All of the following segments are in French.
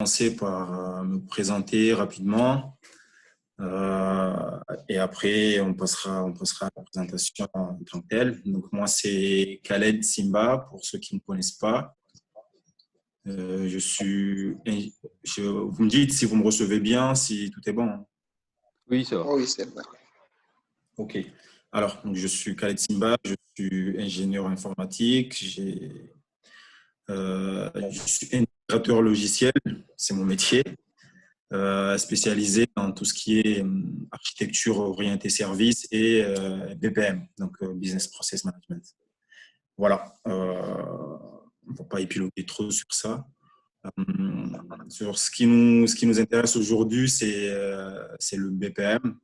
commencer par me présenter rapidement et après on passera à la présentation en tant que telle. Donc moi c'est Khaled Simba pour ceux qui ne me connaissent pas. Vous me dites si vous me recevez bien, si tout est bon. Oui, ça va. Oui, c'est bon. Ok. Alors donc, je suis Khaled Simba, je suis ingénieur informatique. Je suis intégrateur logiciel, c'est mon métier. Spécialisé dans tout ce qui est architecture orientée service et BPM, donc Business Process Management. Voilà, on ne va pas épiloguer trop sur ça. Sur ce qui nous intéresse aujourd'hui, c'est le BPM.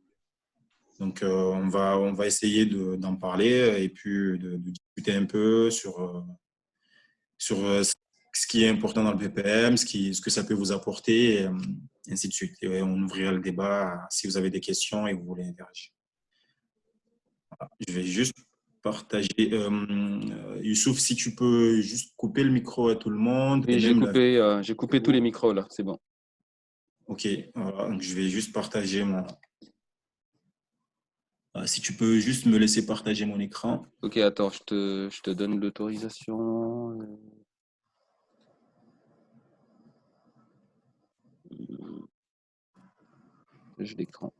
Donc, on va essayer d'en parler et puis de discuter un peu sur ce qui est important dans le BPM, ce que ça peut vous apporter, et ainsi de suite. Et on ouvrira le débat si vous avez des questions et vous voulez interagir. Voilà. Je vais juste partager. Youssouf, si tu peux juste couper le micro à tout le monde. Oui, j'ai coupé tous les micros là, c'est bon. Ok, voilà. Donc je vais juste partager mon. Si tu peux juste me laisser partager mon écran. Ok, attends, je te donne l'autorisation. J'ai l'écran.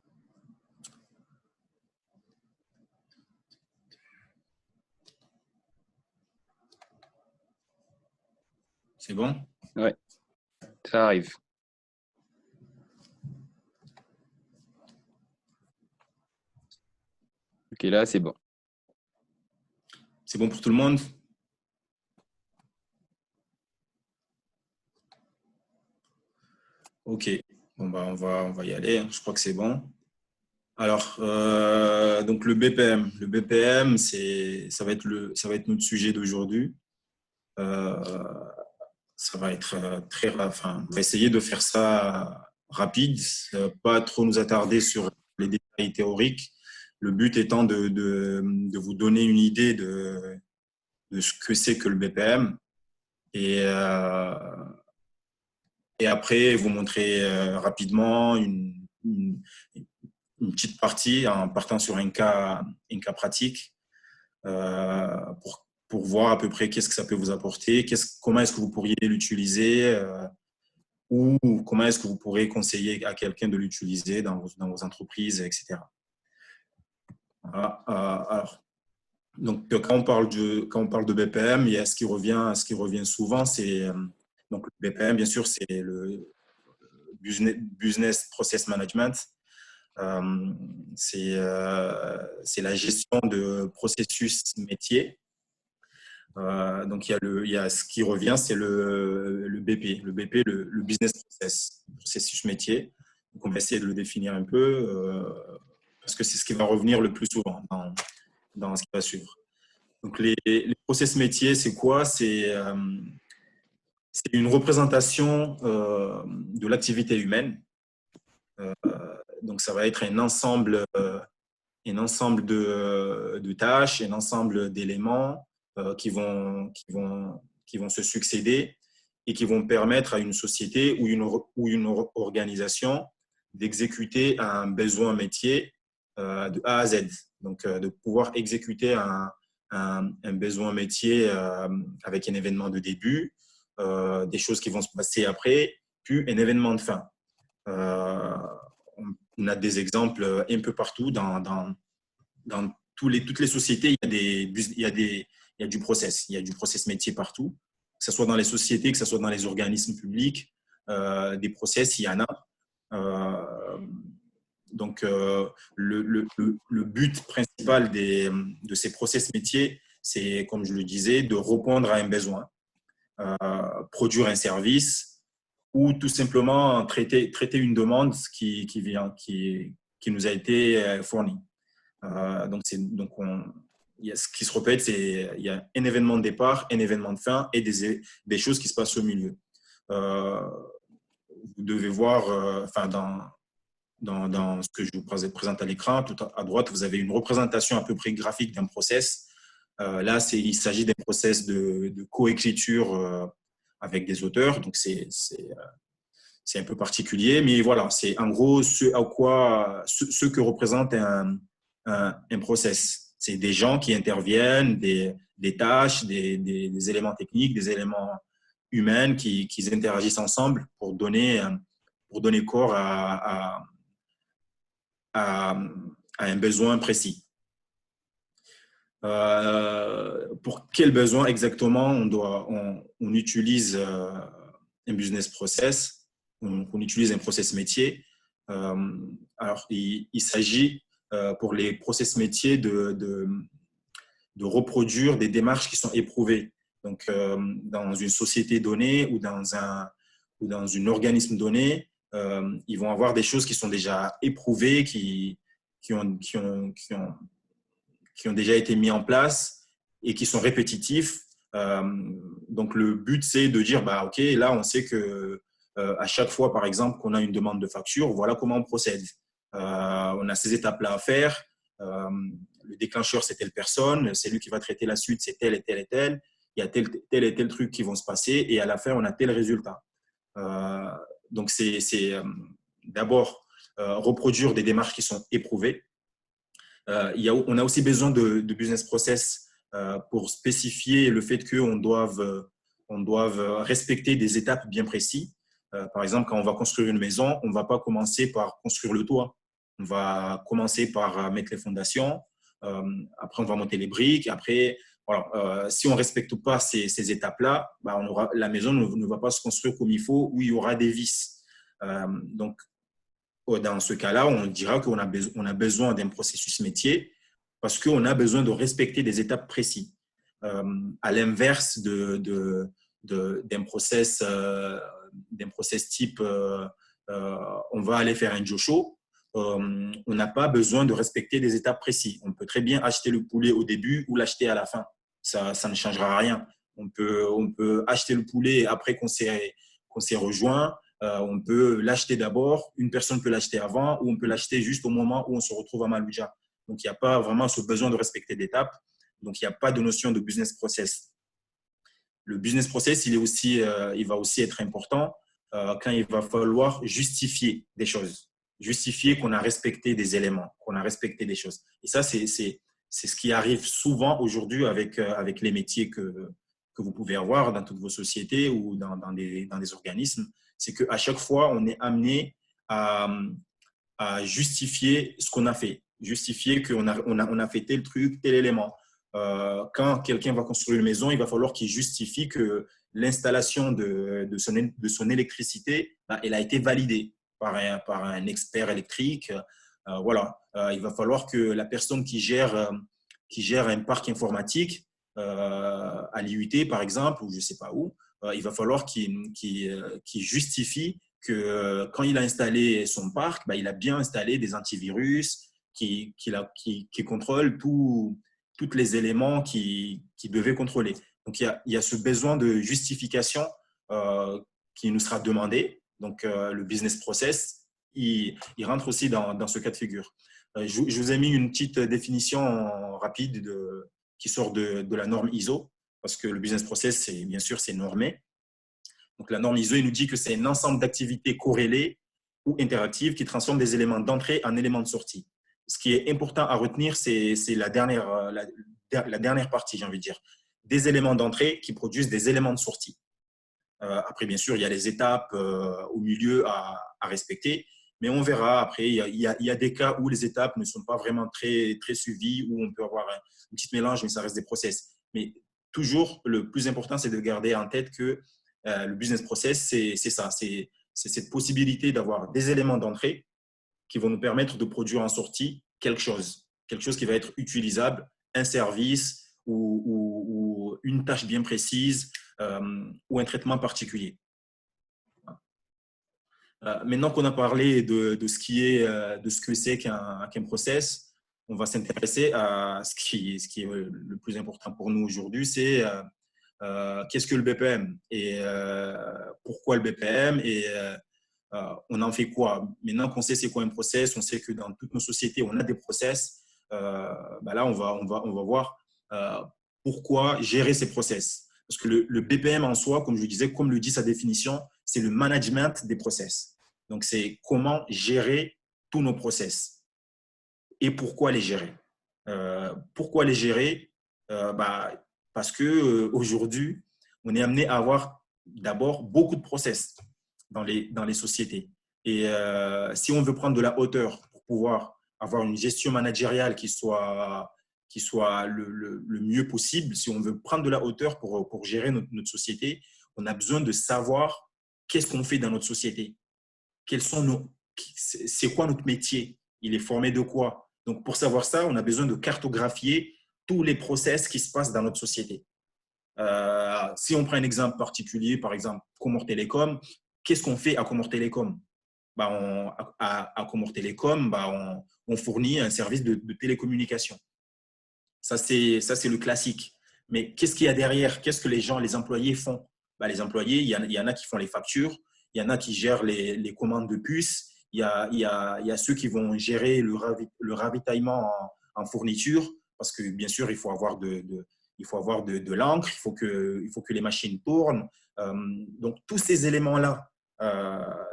C'est bon? Ouais, ça arrive. Ok, là, c'est bon. C'est bon pour tout le monde? Ok, bon, bah, on va y aller. Je crois que c'est bon. Alors, donc le BPM. Le BPM, ça va être notre sujet d'aujourd'hui. Ça va être on va essayer de faire ça rapide, pas trop nous attarder sur les détails théoriques. Le but étant de vous donner une idée de ce que c'est que le BPM et après vous montrer rapidement une petite partie en partant sur un cas pratique pour voir à peu près qu'est-ce que ça peut vous apporter, comment est-ce que vous pourriez l'utiliser ou comment est-ce que vous pourrez conseiller à quelqu'un de l'utiliser dans vos entreprises, etc. Voilà. Alors, donc, quand on parle de BPM, il y a ce qui revient souvent, c'est donc le BPM, bien sûr, c'est le Business Process Management. C'est la gestion de processus métier. Donc, il y a ce qui revient, c'est le BP. Le BP, le Business Process, processus métier. Donc, on va essayer de le définir un peu parce que c'est ce qui va revenir le plus souvent dans ce qui va suivre. Donc, les process métiers, c'est quoi? C'est une représentation de l'activité humaine. Donc, ça va être un ensemble de tâches, un ensemble d'éléments qui vont se succéder et qui vont permettre à une société ou une organisation d'exécuter un besoin métier de A à Z. Donc, de pouvoir exécuter un besoin métier avec un événement de début, des choses qui vont se passer après, puis un événement de fin. On a des exemples un peu partout dans toutes les sociétés. Il y a du process. Il y a du process métier partout, que ce soit dans les sociétés, que ce soit dans les organismes publics. Des process, il y en a. Donc, le but principal de ces process métiers, c'est, comme je le disais, de répondre à un besoin, produire un service ou tout simplement traiter une demande qui nous a été fournie. Il y a ce qui se répète, il y a un événement de départ, un événement de fin et des choses qui se passent au milieu. Vous devez voir, dans ce que je vous présente à l'écran, tout à droite, vous avez une représentation à peu près graphique d'un process. Là, il s'agit d'un process de coécriture avec des auteurs. Donc, c'est un peu particulier, mais voilà, c'est en gros ce que représente un process. C'est des gens qui interviennent, des tâches, des éléments techniques, des éléments humains qui interagissent ensemble pour donner corps à, à un besoin précis. Pour quel besoin exactement on utilise un business process, on utilise un process métier. Alors, il s'agit pour les process métiers de reproduire des démarches qui sont éprouvées. Donc, dans une société donnée ou dans un organisme donné, ils vont avoir des choses qui sont déjà éprouvées, qui ont déjà été mis en place et qui sont répétitifs. Donc, le but, c'est de dire, bah, OK, là, on sait que à chaque fois, par exemple, qu'on a une demande de facture, voilà comment on procède. On a ces étapes-là à faire. Le déclencheur, c'est telle personne. C'est lui qui va traiter la suite, c'est tel et tel et tel. Il y a tel et tel truc qui vont se passer. Et à la fin, on a tel résultat. Donc, c'est d'abord reproduire des démarches qui sont éprouvées. On a aussi besoin de business process pour spécifier le fait qu'on doive respecter des étapes bien précises. Par exemple, quand on va construire une maison, on ne va pas commencer par construire le toit. On va commencer par mettre les fondations. Après, on va monter les briques. Après, voilà, si on ne respecte pas ces étapes-là, bah, la maison ne va pas se construire comme il faut, où il y aura des vis. Donc, dans ce cas-là, on dira qu'on a besoin d'un processus métier parce qu'on a besoin de respecter des étapes précises. À l'inverse d'un process type on va aller faire un Joe, on n'a pas besoin de respecter des étapes précises. On peut très bien acheter le poulet au début ou l'acheter à la fin. Ça ne changera rien. On peut acheter le poulet après qu'on s'est rejoint. On peut l'acheter d'abord, une personne peut l'acheter avant ou on peut l'acheter juste au moment où on se retrouve à Malouja. Donc, il n'y a pas vraiment ce besoin de respecter d'étapes. Donc, il n'y a pas de notion de business process. Le business process, il va aussi être important quand il va falloir justifier des choses, justifier qu'on a respecté des éléments, qu'on a respecté des choses. Et ça, c'est ce qui arrive souvent aujourd'hui avec les métiers que vous pouvez avoir dans toutes vos sociétés ou dans des organismes. C'est qu'à chaque fois, on est amené à justifier ce qu'on a fait, justifier qu'on a fait tel truc, tel élément. Quand quelqu'un va construire une maison, il va falloir qu'il justifie que l'installation de son électricité, elle a été validée par un expert électrique. Voilà. Il va falloir que la personne qui gère un parc informatique à l'IUT, par exemple, ou je ne sais pas où, il va falloir qu'il justifie que quand il a installé son parc, il a bien installé des antivirus qui contrôlent tous les éléments qu'il devait contrôler. Donc, il y a ce besoin de justification qui nous sera demandé. Donc, le business process, il rentre aussi dans ce cas de figure. Je vous ai mis une petite définition rapide qui sort de la norme ISO, parce que le business process, bien sûr, c'est normé. Donc, la norme ISO, il nous dit que c'est un ensemble d'activités corrélées ou interactives qui transforment des éléments d'entrée en éléments de sortie. Ce qui est important à retenir, c'est la dernière partie, j'ai envie de dire. Des éléments d'entrée qui produisent des éléments de sortie. Après, bien sûr, il y a les étapes au milieu à respecter, mais on verra. Après, il y a des cas où les étapes ne sont pas vraiment très, très suivies, où on peut avoir un petit mélange, mais ça reste des process. Mais toujours, le plus important, c'est de garder en tête que le business process, c'est ça. C'est cette possibilité d'avoir des éléments d'entrée qui vont nous permettre de produire en sortie quelque chose qui va être utilisable, un service ou une tâche bien précise ou un traitement particulier. Maintenant qu'on a parlé de ce que c'est qu'un process, on va s'intéresser à ce qui est le plus important pour nous aujourd'hui, c'est qu'est-ce que le BPM et pourquoi le BPM et on en fait quoi. Maintenant qu'on sait c'est quoi un process, on sait que dans toutes nos sociétés, on a des process. Là, on va voir pourquoi gérer ces process. Parce que le BPM en soi, comme je le disais, comme le dit sa définition, c'est le management des process. Donc, c'est comment gérer tous nos process et pourquoi les gérer. Pourquoi les gérer? Parce qu'aujourd'hui, on est amené à avoir d'abord beaucoup de process dans les sociétés. Et si on veut prendre de la hauteur pour pouvoir avoir une gestion managériale qui soit le mieux possible, si on veut prendre de la hauteur pour gérer notre société, on a besoin de savoir qu'est-ce qu'on fait dans notre société. C'est quoi notre métier? Il est formé de quoi? Donc, pour savoir ça, on a besoin de cartographier tous les process qui se passent dans notre société. Si on prend un exemple particulier, par exemple, Comore Télécom, qu'est-ce qu'on fait à Comore Télécom? À Comore Télécom, on fournit un service de télécommunication. Ça, c'est le classique. Mais qu'est-ce qu'il y a derrière? Qu'est-ce que les employés font? Les employés, il y en a qui font les factures, il y en a qui gèrent les commandes de puces, il y a ceux qui vont gérer le ravitaillement en fourniture, parce que bien sûr, il faut avoir de l'encre, il faut que les machines tournent. Donc, tous ces éléments-là,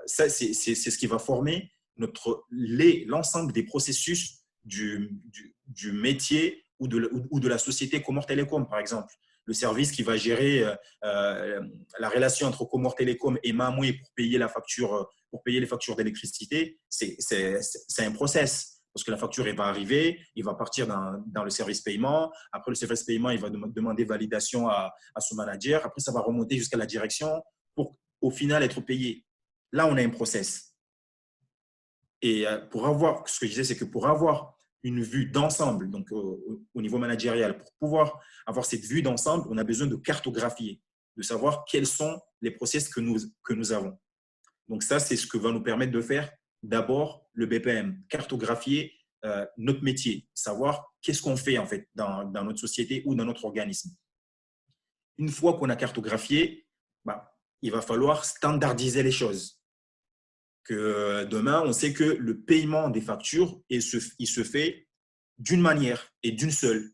c'est ce qui va former l'ensemble des processus du métier ou de la société Comore Télécom, par exemple. Le service qui va gérer la relation entre Comore Télécom et Mamoué pour payer les factures d'électricité, c'est un process. Parce que la facture va arriver, il va partir dans le service paiement. Après le service paiement, il va demander validation à son manager. Après, ça va remonter jusqu'à la direction pour au final être payé. Là, on a un process. Et ce que je disais, c'est que pour avoir une vue d'ensemble, donc au niveau managérial, pour pouvoir avoir cette vue d'ensemble, on a besoin de cartographier, de savoir quels sont les process que nous avons. Donc ça, c'est ce que va nous permettre de faire d'abord le BPM, cartographier notre métier, savoir qu'est-ce qu'on fait en fait dans notre société ou dans notre organisme. Une fois qu'on a cartographié, il va falloir standardiser les choses. Que demain, on sait que le paiement des factures, il se fait d'une manière et d'une seule.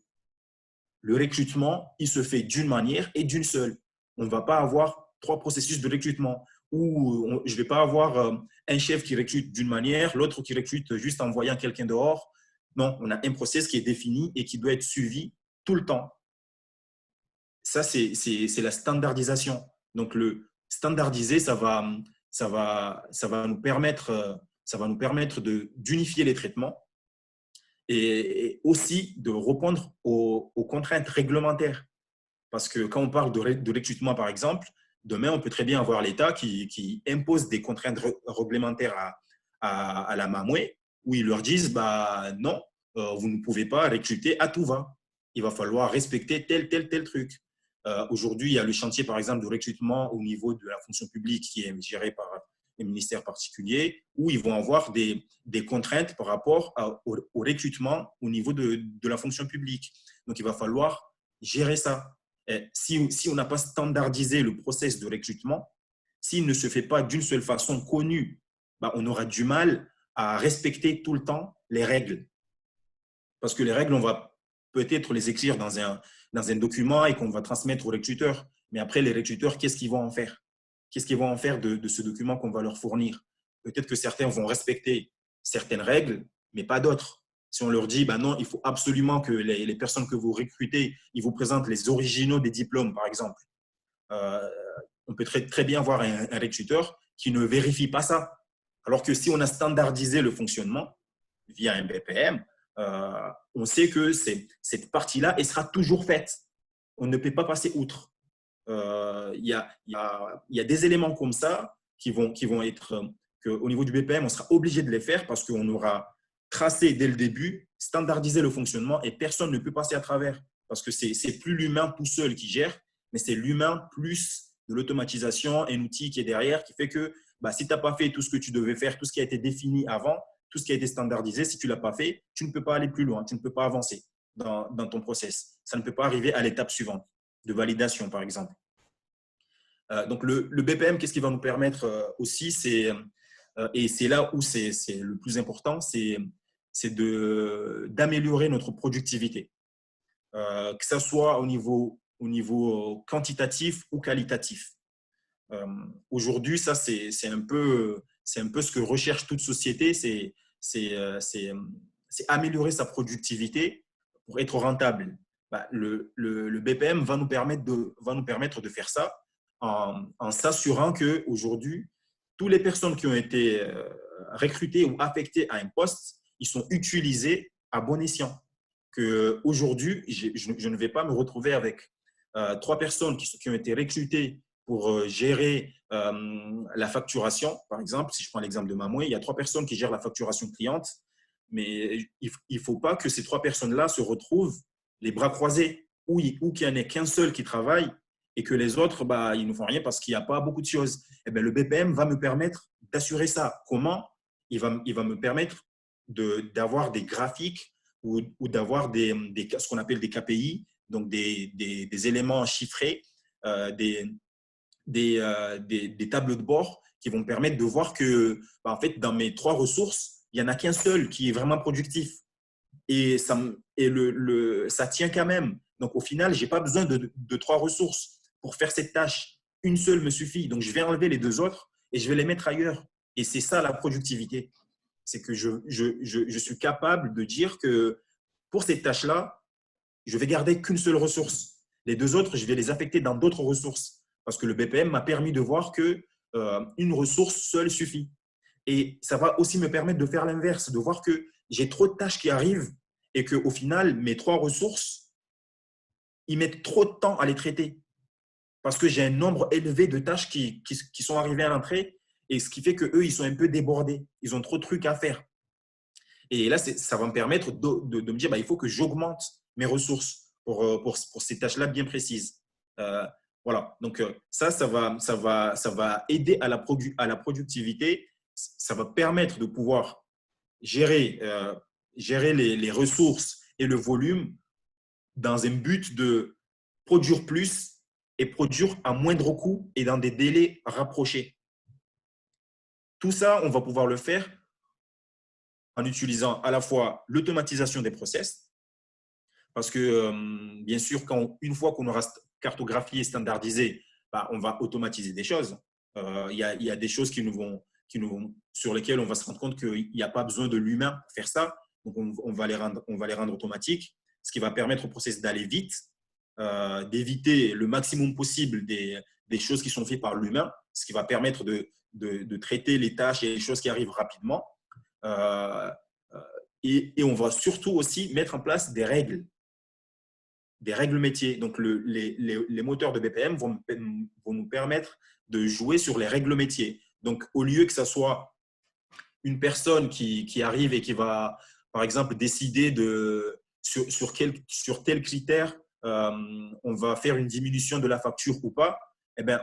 Le recrutement, il se fait d'une manière et d'une seule. On ne va pas avoir 3 processus de recrutement où je ne vais pas avoir un chef qui recrute d'une manière, l'autre qui recrute juste en envoyant quelqu'un dehors. Non, on a un process qui est défini et qui doit être suivi tout le temps. Ça, c'est la standardisation. Donc, le standardiser, ça va nous permettre d'unifier les traitements et aussi de répondre aux contraintes réglementaires. Parce que quand on parle de recrutement, par exemple, demain, on peut très bien avoir l'État qui impose des contraintes réglementaires à la Mamoué, où ils leur disent non, vous ne pouvez pas recruter à tout va. Il va falloir respecter tel truc. Aujourd'hui, il y a le chantier, par exemple, de recrutement au niveau de la fonction publique qui est géré par les ministères particuliers, où ils vont avoir des contraintes par rapport au recrutement au niveau de la fonction publique. Donc, il va falloir gérer ça. Si on n'a pas standardisé le process de recrutement, s'il ne se fait pas d'une seule façon connue, on aura du mal à respecter tout le temps les règles. Parce que les règles, on va peut-être les écrire dans un document et qu'on va transmettre aux recruteurs. Mais après, les recruteurs, qu'est-ce qu'ils vont en faire? Qu'est-ce qu'ils vont en faire de ce document qu'on va leur fournir? Peut-être que certains vont respecter certaines règles, mais pas d'autres. Si on leur dit, non, il faut absolument que les personnes que vous recrutez, ils vous présentent les originaux des diplômes, par exemple. On peut très bien avoir un recruteur qui ne vérifie pas ça. Alors que si on a standardisé le fonctionnement via un BPM, on sait que cette partie-là, elle sera toujours faite. On ne peut pas passer outre. Il y a des éléments comme ça qui vont être qu'au niveau du BPM, on sera obligé de les faire parce qu'on aura tracé dès le début, standardisé le fonctionnement et personne ne peut passer à travers parce que c'est plus l'humain tout seul qui gère, mais c'est l'humain plus de l'automatisation, un outil qui est derrière qui fait que si tu n'as pas fait tout ce que tu devais faire, tout ce qui a été défini avant, tout ce qui a été standardisé, si tu ne l'as pas fait, tu ne peux pas aller plus loin, tu ne peux pas avancer dans ton process. Ça ne peut pas arriver à l'étape suivante, de validation par exemple. Donc le BPM, qu'est-ce qui va nous permettre aussi, et c'est là où c'est le plus important, c'est d'améliorer notre productivité. Que ce soit au niveau au niveau quantitatif ou qualitatif. Aujourd'hui, ça, c'est un peu ce que recherche toute société, c'est améliorer sa productivité pour être rentable. Bah, le BPM va nous permettre de faire ça en s'assurant qu'aujourd'hui, toutes les personnes qui ont été recrutées ou affectées à un poste, ils sont utilisés à bon escient. Qu'aujourd'hui, je ne vais pas me retrouver avec trois personnes qui ont été recrutées pour gérer la facturation. Par exemple, si je prends l'exemple de Mamoué, il y a trois personnes qui gèrent la facturation cliente, mais il ne faut pas que ces trois personnes-là se retrouvent les bras croisés ou qu'il n'y en ait qu'un seul qui travaille et que les autres, bah, ils ne font rien parce qu'il n'y a pas beaucoup de choses. Eh bien, le BPM va me permettre d'assurer ça. Comment? Il va me permettre d'avoir des graphiques ou d'avoir ce qu'on appelle des KPI, donc des éléments chiffrés, des tableaux de bord qui vont me permettre de voir que, bah, en fait, dans mes trois ressources, il n'y en a qu'un seul qui est vraiment productif. Et ça tient quand même. Donc, au final, je n'ai pas besoin de trois ressources pour faire cette tâche. Une seule me suffit. Donc, je vais enlever les deux autres et je vais les mettre ailleurs. Et c'est ça la productivité. C'est que je suis capable de dire que pour cette tâche-là, je vais garder qu'une seule ressource. Les deux autres, je vais les affecter dans d'autres ressources. Parce que le BPM m'a permis de voir qu'une ressource seule suffit. Et ça va aussi me permettre de faire l'inverse, de voir que j'ai trop de tâches qui arrivent et qu'au final, mes trois ressources, ils mettent trop de temps à les traiter. Parce que j'ai un nombre élevé de tâches qui sont arrivées à l'entrée et ce qui fait qu'eux, ils sont un peu débordés. Ils ont trop de trucs à faire. Et là, ça va me permettre de me dire, bah, il faut que j'augmente mes ressources pour ces tâches-là bien précises. Voilà. Donc, ça va aider à la productivité. Ça va permettre de pouvoir gérer les ressources et le volume dans un but de produire plus et produire à moindre coût et dans des délais rapprochés. Tout ça, on va pouvoir le faire en utilisant à la fois l'automatisation des process, parce que bien sûr, une fois qu'on aura cartographié et standardisé, bah, on va automatiser des choses. Il y a des choses sur lesquelles on va se rendre compte qu'il n'y a pas besoin de l'humain pour faire ça. Donc, on va les rendre automatiques, ce qui va permettre au process d'aller vite, d'éviter le maximum possible des choses qui sont faites par l'humain, ce qui va permettre de traiter les tâches et les choses qui arrivent rapidement. Et on va surtout aussi mettre en place des règles métiers. Donc, les moteurs de BPM vont nous permettre de jouer sur les règles métiers. Donc, au lieu que ce soit une personne qui arrive et qui va, par exemple, décider sur tel critère, on va faire une diminution de la facture ou pas, eh bien,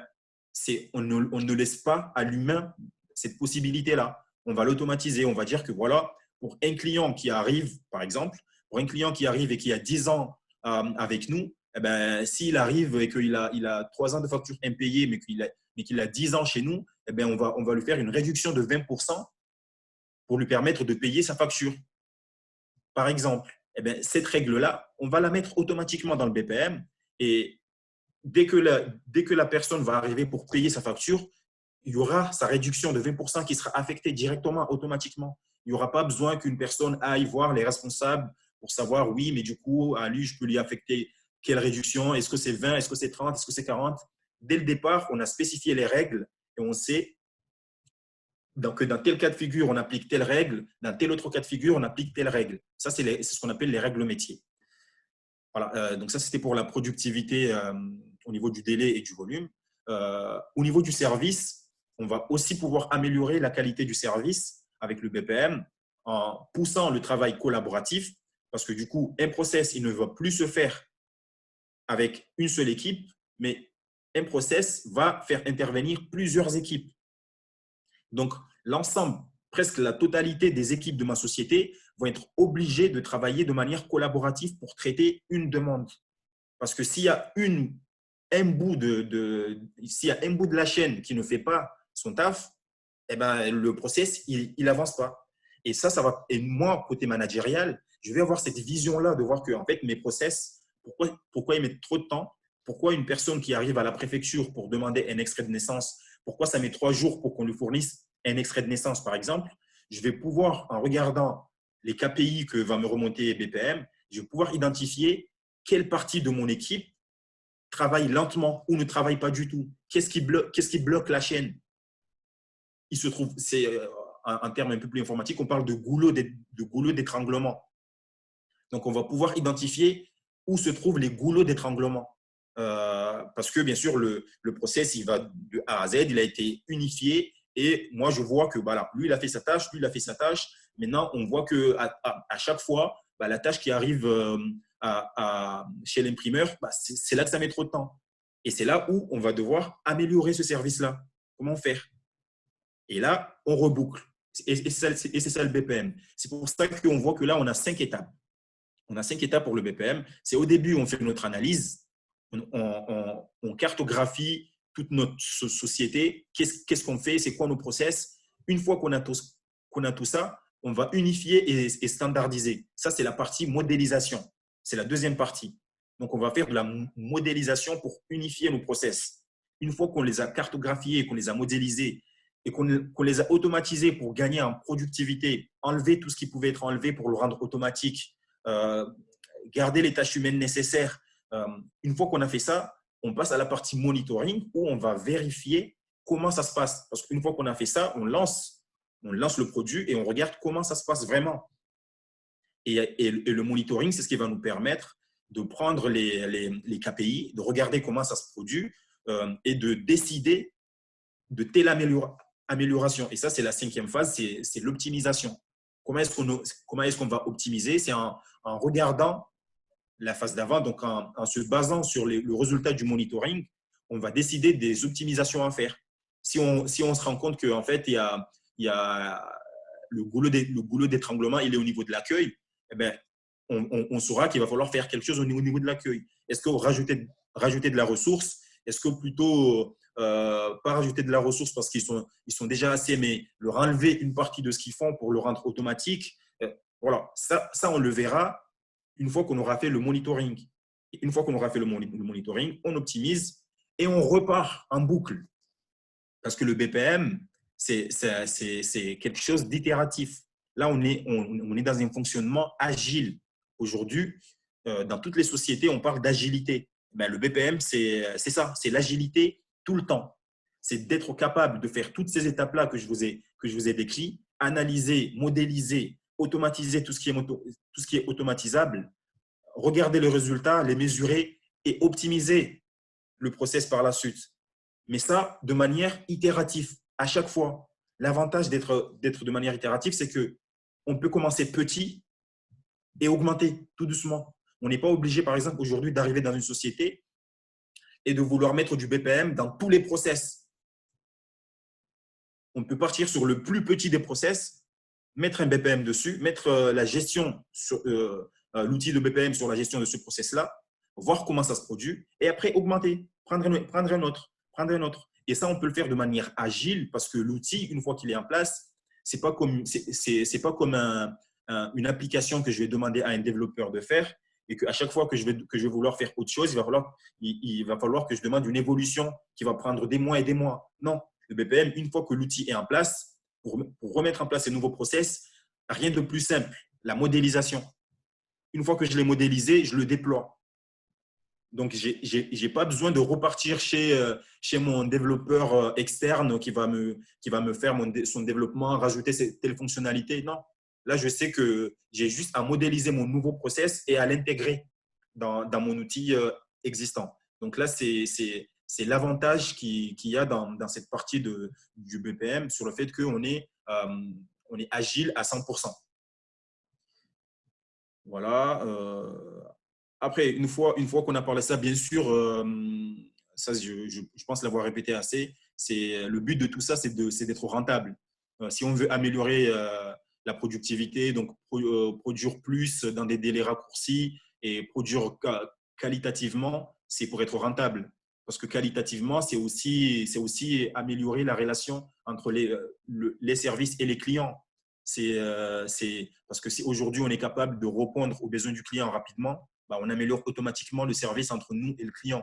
on ne laisse pas à l'humain cette possibilité-là. On va l'automatiser. On va dire que voilà, pour un client qui arrive, par exemple, pour un client qui arrive et qui a 10 ans avec nous, eh ben, s'il arrive et qu'il a 3 ans de facture impayée, mais qu'il a 10 ans chez nous, eh ben, on va lui faire une réduction de 20% pour lui permettre de payer sa facture. Par exemple, eh ben, cette règle-là, on va la mettre automatiquement dans le BPM et dès que la personne va arriver pour payer sa facture, il y aura sa réduction de 20% qui sera affectée directement, automatiquement. Il n'y aura pas besoin qu'une personne aille voir les responsables pour savoir, oui, mais du coup, à lui, je peux lui affecter quelle réduction? Est-ce que c'est 20? Est-ce que c'est 30? Est-ce que c'est 40? Dès le départ, on a spécifié les règles et on sait que dans tel cas de figure, on applique telle règle, dans tel autre cas de figure, on applique telle règle. Ça, c'est ce qu'on appelle les règles métiers. Voilà, donc ça, c'était pour la productivité au niveau du délai et du volume. Au niveau du service, on va aussi pouvoir améliorer la qualité du service avec le BPM en poussant le travail collaboratif parce que du coup, un process, il ne va plus se faire avec une seule équipe, mais un process va faire intervenir plusieurs équipes. Donc, l'ensemble, presque la totalité des équipes de ma société vont être obligées de travailler de manière collaborative pour traiter une demande. Parce que s'il y a un bout de la chaîne qui ne fait pas son taf, eh ben, le process, il n'avance pas. Et et moi, côté managérial, je vais avoir cette vision-là de voir que en fait, mes process, pourquoi ils mettent trop de temps? Pourquoi une personne qui arrive à la préfecture pour demander un extrait de naissance, pourquoi ça met 3 jours pour qu'on lui fournisse un extrait de naissance, par exemple? Je vais pouvoir, en regardant les KPI que va me remonter BPM, je vais pouvoir identifier quelle partie de mon équipe travaille lentement ou ne travaille pas du tout. Qu'est-ce qui bloque la chaîne? Il se trouve, c'est un terme un peu plus informatique, on parle de goulot d'étranglement. Donc, on va pouvoir identifier où se trouvent les goulots d'étranglement. Parce que, bien sûr, le process, il va de A à Z, il a été unifié. Et moi, je vois que voilà, lui, il a fait sa tâche, lui, il a fait sa tâche. Maintenant, on voit qu'à chaque fois, la tâche qui arrive chez l'imprimeur, c'est là que ça met trop de temps. Et c'est là où on va devoir améliorer ce service-là. Comment faire? Et là, on reboucle. Et c'est ça le BPM. C'est pour ça qu'on voit que là, on a 5 étapes. On a 5 étapes pour le BPM. C'est au début, on fait notre analyse, on cartographie toute notre société. Qu'est-ce qu'on fait? C'est quoi nos process? Une fois qu'on a tout ça, on va unifier et standardiser. Ça, c'est la partie modélisation. C'est la deuxième partie. Donc, on va faire de la modélisation pour unifier nos process. Une fois qu'on les a cartographiés, qu'on les a modélisés et qu'on les a automatisés pour gagner en productivité, enlever tout ce qui pouvait être enlevé pour le rendre automatique, garder les tâches humaines nécessaires. Une fois qu'on a fait ça, on passe à la partie monitoring où on va vérifier comment ça se passe. Parce qu'une fois qu'on a fait ça, on lance le produit et on regarde comment ça se passe vraiment. Et le monitoring, c'est ce qui va nous permettre de prendre les KPI, de regarder comment ça se produit et de décider de telle amélioration. Et ça, c'est la 5e phase, c'est l'optimisation. Comment est-ce qu'on va optimiser? C'est en regardant la phase d'avant, donc en se basant sur le résultat du monitoring, on va décider des optimisations à faire. Si on se rend compte qu'en fait, il y a le goulot d'étranglement, il est au niveau de l'accueil, eh bien, on saura qu'il va falloir faire quelque chose au niveau de l'accueil. Est-ce que rajouter de la ressource? Est-ce que plutôt pas rajouter de la ressource parce qu'ils sont déjà assez, mais leur enlever une partie de ce qu'ils font pour le rendre automatique? Voilà, ça, on le verra une fois qu'on aura fait le monitoring. Une fois qu'on aura fait le monitoring, on optimise et on repart en boucle. Parce que le BPM, c'est quelque chose d'itératif. Là, on est dans un fonctionnement agile. Aujourd'hui, dans toutes les sociétés, on parle d'agilité. Le BPM, c'est ça, c'est l'agilité tout le temps. C'est d'être capable de faire toutes ces étapes-là que je vous ai décrites, analyser, modéliser, automatiser tout ce qui est automatisable, regarder les résultats, les mesurer et optimiser le process par la suite. Mais ça, de manière itérative, à chaque fois. L'avantage d'être de manière itérative, c'est qu'on peut commencer petit et augmenter tout doucement. On n'est pas obligé, par exemple, aujourd'hui, d'arriver dans une société et de vouloir mettre du BPM dans tous les process. On peut partir sur le plus petit des process, mettre un BPM dessus, mettre la gestion sur l'outil de BPM sur la gestion de ce process-là, voir comment ça se produit et après augmenter, prendre un autre. Et ça, on peut le faire de manière agile parce que l'outil, une fois qu'il est en place, c'est pas comme une application que je vais demander à un développeur de faire et qu'à chaque fois que je vais vouloir faire autre chose, il va falloir que je demande une évolution qui va prendre des mois et des mois. Non, le BPM, une fois que l'outil est en place, pour remettre en place ces nouveaux process, rien de plus simple, la modélisation. Une fois que je l'ai modélisé, je le déploie. Donc, je n'ai pas besoin de repartir chez mon développeur externe qui va me faire son développement, rajouter telle fonctionnalité. Non. Là, je sais que j'ai juste à modéliser mon nouveau process et à l'intégrer dans mon outil existant. Donc là, c'est l'avantage qu'il y a dans cette partie du BPM sur le fait qu'on est agile à 100%. Voilà. Après, une fois qu'on a parlé de ça, bien sûr, ça, je pense l'avoir répété assez, le but de tout ça, c'est d'être rentable. Si on veut améliorer la productivité, donc produire plus dans des délais raccourcis et produire qualitativement, c'est pour être rentable. Parce que qualitativement, c'est aussi améliorer la relation entre les services et les clients. Parce que si aujourd'hui on est capable de répondre aux besoins du client rapidement, on améliore automatiquement le service entre nous et le client.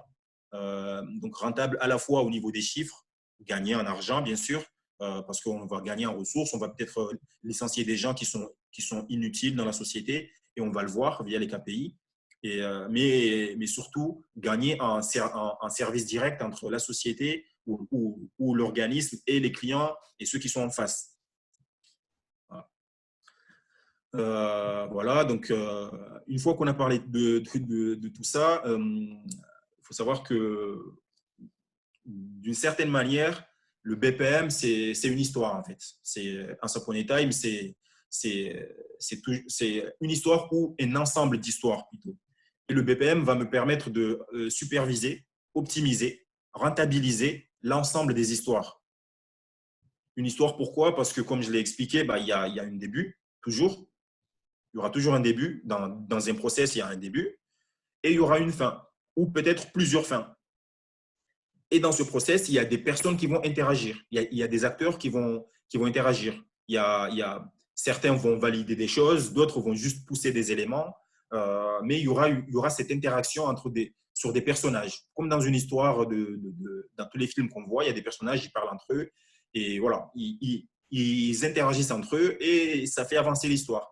Donc, rentable à la fois au niveau des chiffres, gagner en argent, bien sûr, parce qu'on va gagner en ressources. On va peut-être licencier des gens qui sont inutiles dans la société et on va le voir via les KPI. Mais surtout, gagner en service direct entre la société ou l'organisme et les clients et ceux qui sont en face. Voilà, donc une fois qu'on a parlé de tout ça, il faut savoir que d'une certaine manière, le BPM, c'est une histoire en fait. C'est un Upon Time, c'est une histoire ou un ensemble d'histoires plutôt. Et le BPM va me permettre de superviser, optimiser, rentabiliser l'ensemble des histoires. Une histoire, pourquoi? Parce que comme je l'ai expliqué, il y a un début, toujours. Il y aura toujours un début. Dans un process, il y a un début. Et il y aura une fin, ou peut-être plusieurs fins. Et dans ce process, il y a des personnes qui vont interagir. Il y a des acteurs qui vont interagir. Certains vont valider des choses, d'autres vont juste pousser des éléments. Mais il y aura cette interaction sur des personnages. Comme dans une histoire, dans tous les films qu'on voit, il y a des personnages, ils parlent entre eux. Et voilà, ils interagissent entre eux et ça fait avancer l'histoire.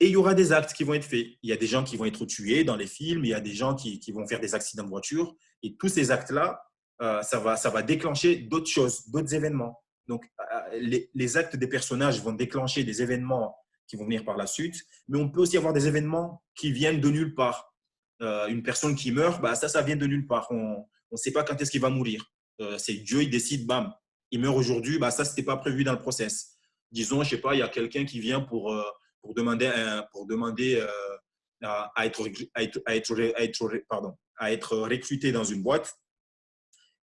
Et il y aura des actes qui vont être faits. Il y a des gens qui vont être tués dans les films, il y a des gens qui vont faire des accidents de voiture. Et tous ces actes-là, ça va déclencher d'autres choses, d'autres événements. Donc, les actes des personnages vont déclencher des événements qui vont venir par la suite. Mais on peut aussi avoir des événements qui viennent de nulle part. Une personne qui meurt, ça vient de nulle part. On ne sait pas quand est-ce qu'il va mourir. C'est Dieu, il décide, bam, il meurt aujourd'hui. Ça, ce n'était pas prévu dans le process. Disons, je ne sais pas, il y a quelqu'un qui vient pour demander à être recruté dans une boîte.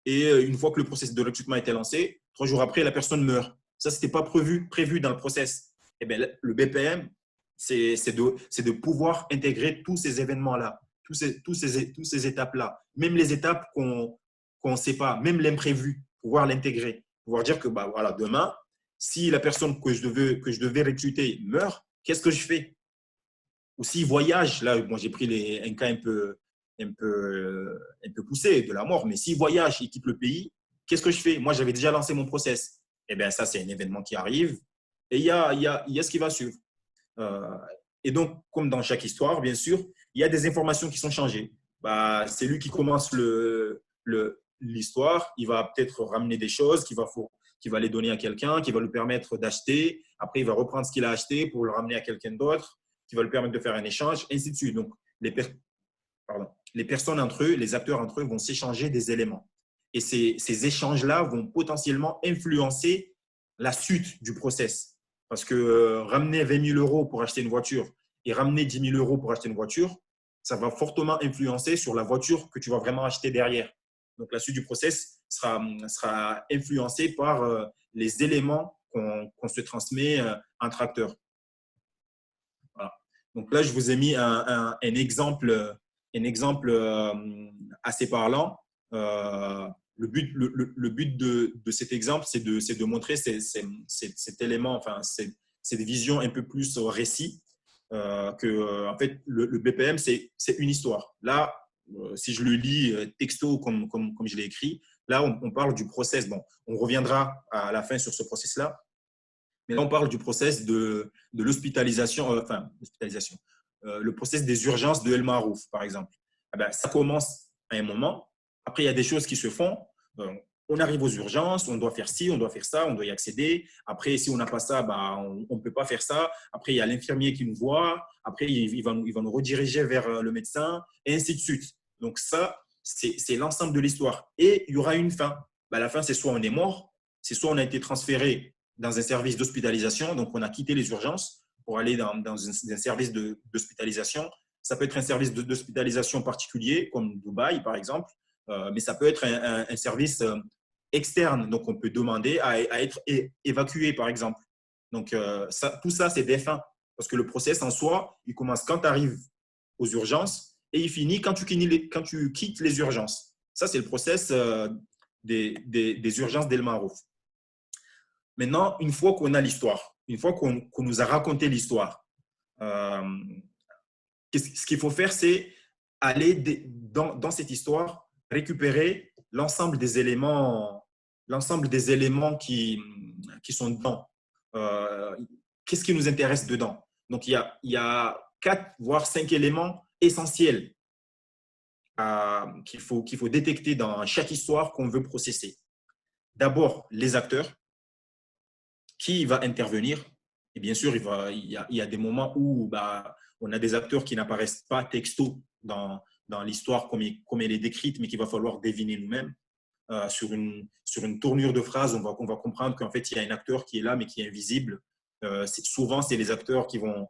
Et une fois que le processus de recrutement a été lancé, 3 jours après, la personne meurt. Ça, ce n'était pas prévu dans le process. Et bien, le BPM, c'est de pouvoir intégrer tous ces événements-là, toutes ces étapes-là, même les étapes qu'on ne sait pas, même l'imprévu, pouvoir l'intégrer, pouvoir dire que voilà, demain, si la personne que je devais recruter meurt, qu'est-ce que je fais? Ou s'il voyage, là, bon, j'ai pris un cas un peu poussé de la mort, mais s'il voyage, il quitte le pays, qu'est-ce que je fais? Moi, j'avais déjà lancé mon process. Eh bien, ça, c'est un événement qui arrive et il y a ce qui va suivre. Et donc, comme dans chaque histoire, bien sûr, il y a des informations qui sont changées. C'est lui qui commence l'histoire, il va peut-être ramener des choses qu'il va les donner à quelqu'un, qui va lui permettre d'acheter. Après, il va reprendre ce qu'il a acheté pour le ramener à quelqu'un d'autre, qui va lui permettre de faire un échange, ainsi de suite. Donc, les personnes entre eux, les acteurs entre eux vont s'échanger des éléments. Et ces échanges-là vont potentiellement influencer la suite du process. Parce que ramener 20 000 euros pour acheter une voiture et ramener 10 000 euros pour acheter une voiture, ça va fortement influencer sur la voiture que tu vas vraiment acheter derrière. Donc, la suite du process sera influencée par les éléments qu'on se transmet entre acteurs. Voilà. Donc là, je vous ai mis un exemple assez parlant. Le but de cet exemple, c'est de montrer cet élément, enfin, cette vision un peu plus récit, que en fait, le BPM, c'est une histoire. Là, si je le lis texto comme je l'ai écrit, là, on parle du process. Bon, on reviendra à la fin sur ce process-là. Mais là, on parle du process de l'hospitalisation, le process des urgences de El Marouf, par exemple. Ça commence à un moment. Après, il y a des choses qui se font. On arrive aux urgences, on doit faire ci, on doit faire ça, on doit y accéder. Après, si on n'a pas ça, on ne peut pas faire ça. Après, il y a l'infirmier qui nous voit. Après, il va nous rediriger vers le médecin, et ainsi de suite. Donc, ça, c'est l'ensemble de l'histoire. Et il y aura une fin. La fin, c'est soit on est mort, c'est soit on a été transféré dans un service d'hospitalisation, donc on a quitté les urgences pour aller dans un service d'hospitalisation. Ça peut être un service d'hospitalisation particulier, comme Dubaï, par exemple, mais ça peut être un service externe, donc on peut demander à être évacué, par exemple. Donc, tout ça, c'est des fins, parce que le process en soi, il commence quand tu arrives aux urgences et il finit quand tu quittes les urgences. Ça, c'est le process des urgences d'El Marouf. Maintenant, une fois qu'on a l'histoire, une fois qu'on nous a raconté l'histoire, ce qu'il faut faire, c'est aller dans cette histoire récupérer l'ensemble des éléments qui sont dedans. Qu'est-ce qui nous intéresse dedans? Donc, il y a 4, voire 5 éléments essentiels qu'il faut détecter dans chaque histoire qu'on veut processer. D'abord, les acteurs, qui va intervenir. Et bien sûr, il y a des moments où on a des acteurs qui n'apparaissent pas texto dans l'histoire comme elle est décrite, mais qu'il va falloir deviner nous-mêmes. Sur une tournure de phrase, on va comprendre qu'en fait, il y a un acteur qui est là, mais qui est invisible. Souvent, c'est les acteurs qui vont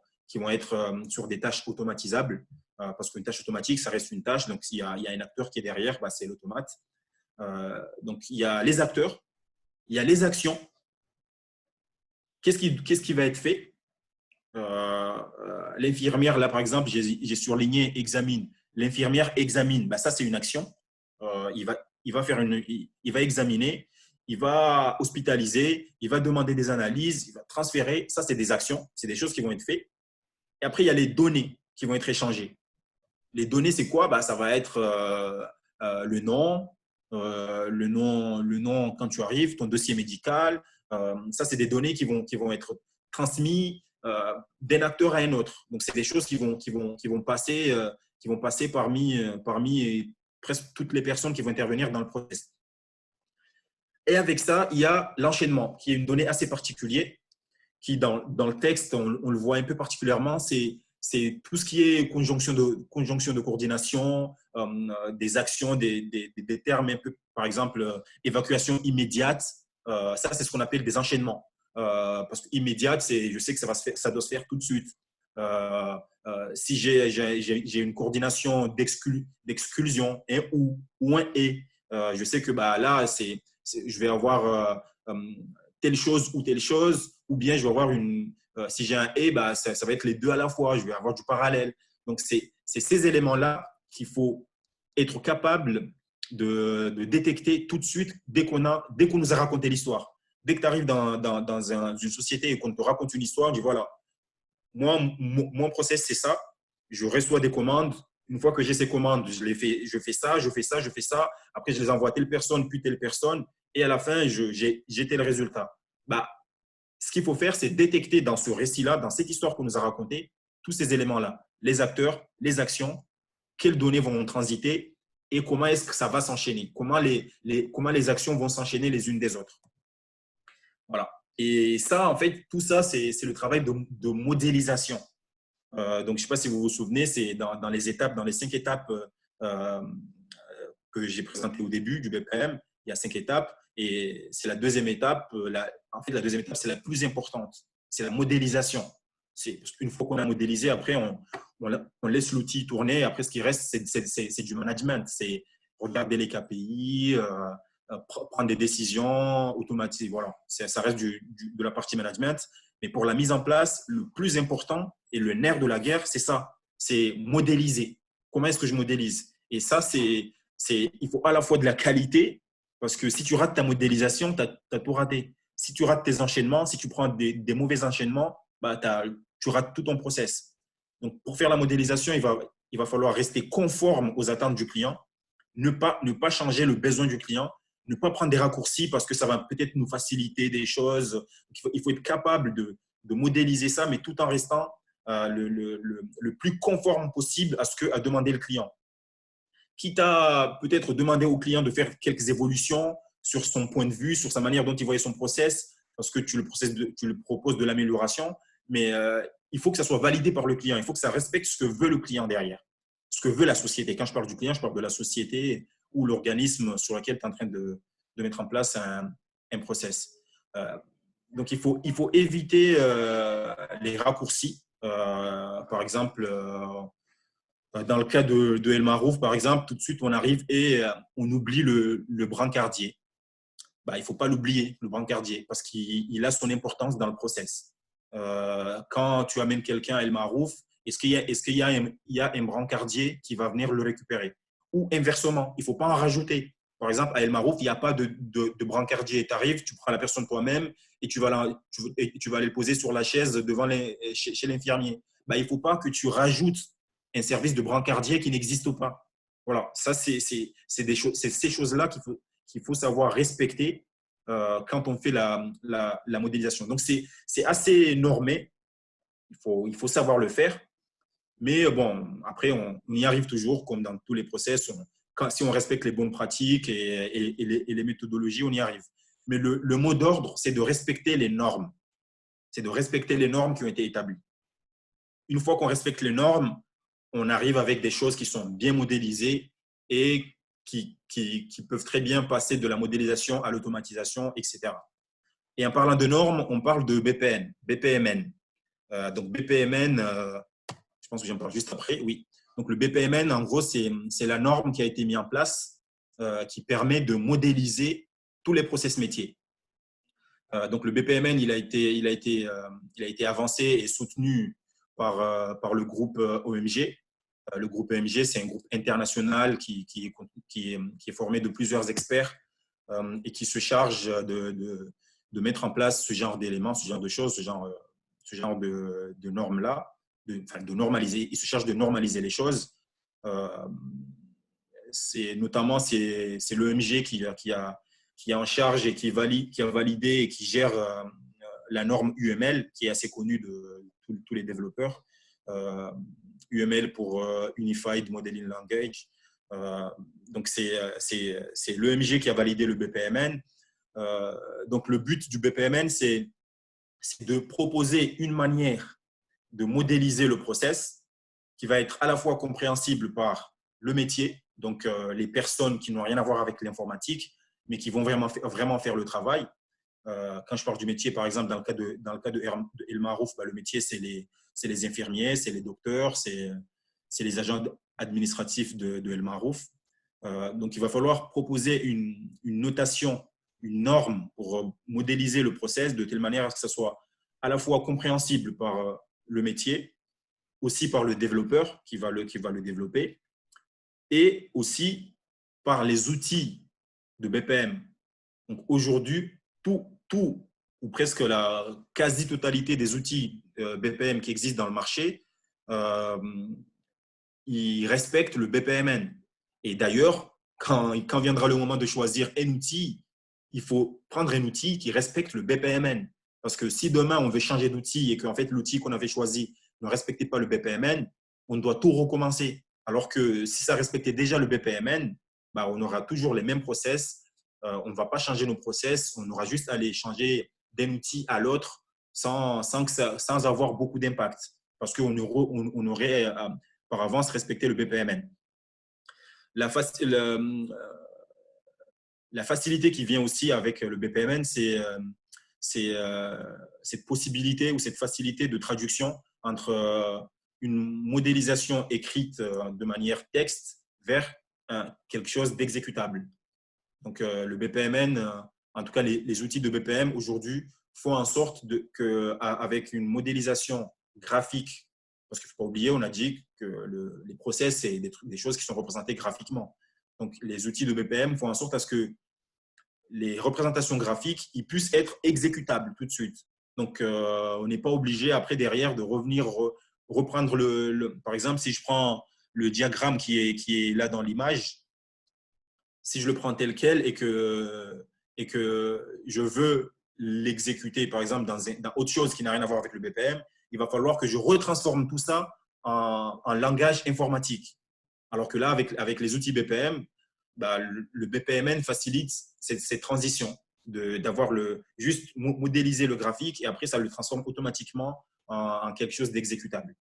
être sur des tâches automatisables, parce qu'une tâche automatique, ça reste une tâche. Donc, s'il y a un acteur qui est derrière, c'est l'automate. Donc, il y a les acteurs, il y a les actions. Qu'est-ce qui va être fait? L'infirmière, là, par exemple, j'ai surligné examine. L'infirmière examine. Ça, c'est une action. Il va examiner, il va hospitaliser, il va demander des analyses, il va transférer. Ça, c'est des actions. C'est des choses qui vont être faites. Et après, il y a les données qui vont être échangées. Les données, c'est quoi? Ça va être le nom quand tu arrives, ton dossier médical. Ça, c'est des données qui vont être transmises d'un acteur à un autre. Donc, c'est des choses qui vont passer parmi presque toutes les personnes qui vont intervenir dans le process. Et avec ça, il y a l'enchaînement, qui est une donnée assez particulière, qui dans le texte, on le voit un peu particulièrement, c'est tout ce qui est conjonction de coordination, des actions, des termes un peu, par exemple, évacuation immédiate. Ça, c'est ce qu'on appelle des enchaînements. Parce que immédiate, je sais que ça doit se faire tout de suite. Si j'ai une coordination d'exclusion, un ou un et, je sais que là, je vais avoir telle chose ou telle chose, ou bien je vais avoir si j'ai un et, ça va être les deux à la fois, je vais avoir du parallèle. Donc, c'est ces éléments-là qu'il faut être capable de détecter tout de suite dès qu'on nous a raconté l'histoire. Dès que tu arrives dans une société et qu'on te raconte une histoire, tu dis voilà, mon process, c'est ça. Je reçois des commandes. Une fois que j'ai ces commandes, je fais ça. Après, je les envoie à telle personne, puis telle personne. Et à la fin, j'ai tel résultat. Ce qu'il faut faire, c'est détecter dans ce récit-là, dans cette histoire qu'on nous a racontée, tous ces éléments-là. Les acteurs, les actions, quelles données vont transiter et comment est-ce que ça va s'enchaîner. Comment les actions vont s'enchaîner les unes des autres. Voilà. Et ça, en fait, tout ça, c'est le travail de modélisation. Donc, je ne sais pas si vous vous souvenez, c'est dans les 5 étapes que j'ai présentées au début du BPM. Il y a 5 étapes et c'est la deuxième étape. En fait, la deuxième étape, c'est la plus importante. C'est la modélisation. Parce qu'une fois qu'on a modélisé, après, on laisse l'outil tourner. Après, ce qui reste, c'est du management. C'est regarder les KPI, prendre des décisions automatiques. Voilà, ça reste de la partie management. Mais pour la mise en place, le plus important et le nerf de la guerre, c'est ça. C'est modéliser. Comment est-ce que je modélise? Et ça, il faut à la fois de la qualité, parce que si tu rates ta modélisation, tu as tout raté. Si tu rates tes enchaînements, si tu prends des mauvais enchaînements, tu rates tout ton process. Donc, pour faire la modélisation, il va falloir rester conforme aux attentes du client, ne pas changer le besoin du client, ne pas prendre des raccourcis parce que ça va peut-être nous faciliter des choses. Il faut être capable de modéliser ça, mais tout en restant le plus conforme possible à ce qu'a demandé le client. Quitte à peut-être demander au client de faire quelques évolutions sur son point de vue, sur sa manière dont il voyait son process, parce que tu le proposes de l'amélioration, mais il faut que ça soit validé par le client. Il faut que ça respecte ce que veut le client derrière, ce que veut la société. Quand je parle du client, je parle de la société ou l'organisme sur lequel tu es en train de mettre en place un process. Donc, il faut éviter les raccourcis. Par exemple, dans le cas de El Marouf, par exemple, tout de suite, on arrive et on oublie le brancardier. Il ne faut pas l'oublier, le brancardier, parce qu'il a son importance dans le process. Quand tu amènes quelqu'un à El Marouf, est-ce qu'il y a un brancardier qui va venir le récupérer? Ou inversement, il ne faut pas en rajouter. Par exemple, à El Marouf, il n'y a pas de brancardier. Tu arrives, tu prends la personne toi-même et tu vas aller le poser sur la chaise chez l'infirmier. Il ne faut pas que tu rajoutes un service de brancardier qui n'existe pas. Voilà, ça, c'est ces choses-là qu'il faut savoir respecter quand on fait la modélisation. Donc, c'est assez normé. Il faut savoir le faire. Mais bon, après, on y arrive toujours, comme dans tous les process. Si on respecte les bonnes pratiques et les méthodologies, on y arrive. Mais le mot d'ordre, c'est de respecter les normes. C'est de respecter les normes qui ont été établies. Une fois qu'on respecte les normes, on arrive avec des choses qui sont bien modélisées et qui peuvent très bien passer de la modélisation à l'automatisation, etc. Et en parlant de normes, on parle de BPMN. Donc BPMN, je pense que j'en parle juste après, oui. Donc le BPMN, en gros, c'est la norme qui a été mise en place qui permet de modéliser tous les process métiers. Donc le BPMN, il a été avancé et soutenu par le groupe OMG. Le groupe OMG, c'est un groupe international qui est formé de plusieurs experts et qui se charge de mettre en place ce genre d'éléments, ce genre de choses, ce genre de normes-là, de normaliser. Il se charge de normaliser les choses. Notamment, c'est l'OMG qui est en charge et qui a validé et qui gère la norme UML, qui est assez connue de tous les développeurs. UML pour Unified Modeling Language. Donc, c'est l'EMG qui a validé le BPMN. Donc, le but du BPMN, c'est de proposer une manière de modéliser le process qui va être à la fois compréhensible par le métier, donc les personnes qui n'ont rien à voir avec l'informatique, mais qui vont vraiment faire le travail. Quand je parle du métier, par exemple, dans le cas de El Marouf, le métier, c'est les infirmiers, c'est les docteurs, c'est les agents administratifs de El Marouf. Donc, il va falloir proposer une notation, une norme pour modéliser le process de telle manière à ce que ce soit à la fois compréhensible par le métier, aussi par le développeur qui va le développer, et aussi par les outils de BPM. Donc, aujourd'hui, tout ou presque la quasi-totalité des outils BPM qui existent dans le marché, ils respectent le BPMN. Et d'ailleurs, quand viendra le moment de choisir un outil, il faut prendre un outil qui respecte le BPMN. Parce que si demain, on veut changer d'outil et qu'en fait, l'outil qu'on avait choisi ne respectait pas le BPMN, on doit tout recommencer. Alors que si ça respectait déjà le BPMN, on aura toujours les mêmes process. On ne va pas changer nos process. On aura juste à aller changer d'un outil à l'autre sans avoir beaucoup d'impact. Parce qu'on aurait par avance respecté le BPMN. La facilité qui vient aussi avec le BPMN, c'est cette possibilité ou cette facilité de traduction entre une modélisation écrite de manière texte vers quelque chose d'exécutable. Donc, le BPMN, en tout cas les outils de BPM aujourd'hui, font en sorte qu'avec une modélisation graphique, parce qu'il ne faut pas oublier, on a dit que les process, c'est des choses qui sont représentées graphiquement. Donc, les outils de BPM font en sorte à ce que les représentations graphiques ils puissent être exécutables tout de suite. Donc, on n'est pas obligé après, derrière, de revenir reprendre par exemple, si je prends le diagramme qui est là dans l'image, si je le prends tel quel et que je veux l'exécuter, par exemple, dans autre chose qui n'a rien à voir avec le BPM, il va falloir que je retransforme tout ça en langage informatique. Alors que là, avec les outils BPM, le BPMN facilite cette transition d'avoir juste modéliser le graphique et après, ça le transforme automatiquement en quelque chose d'exécutable.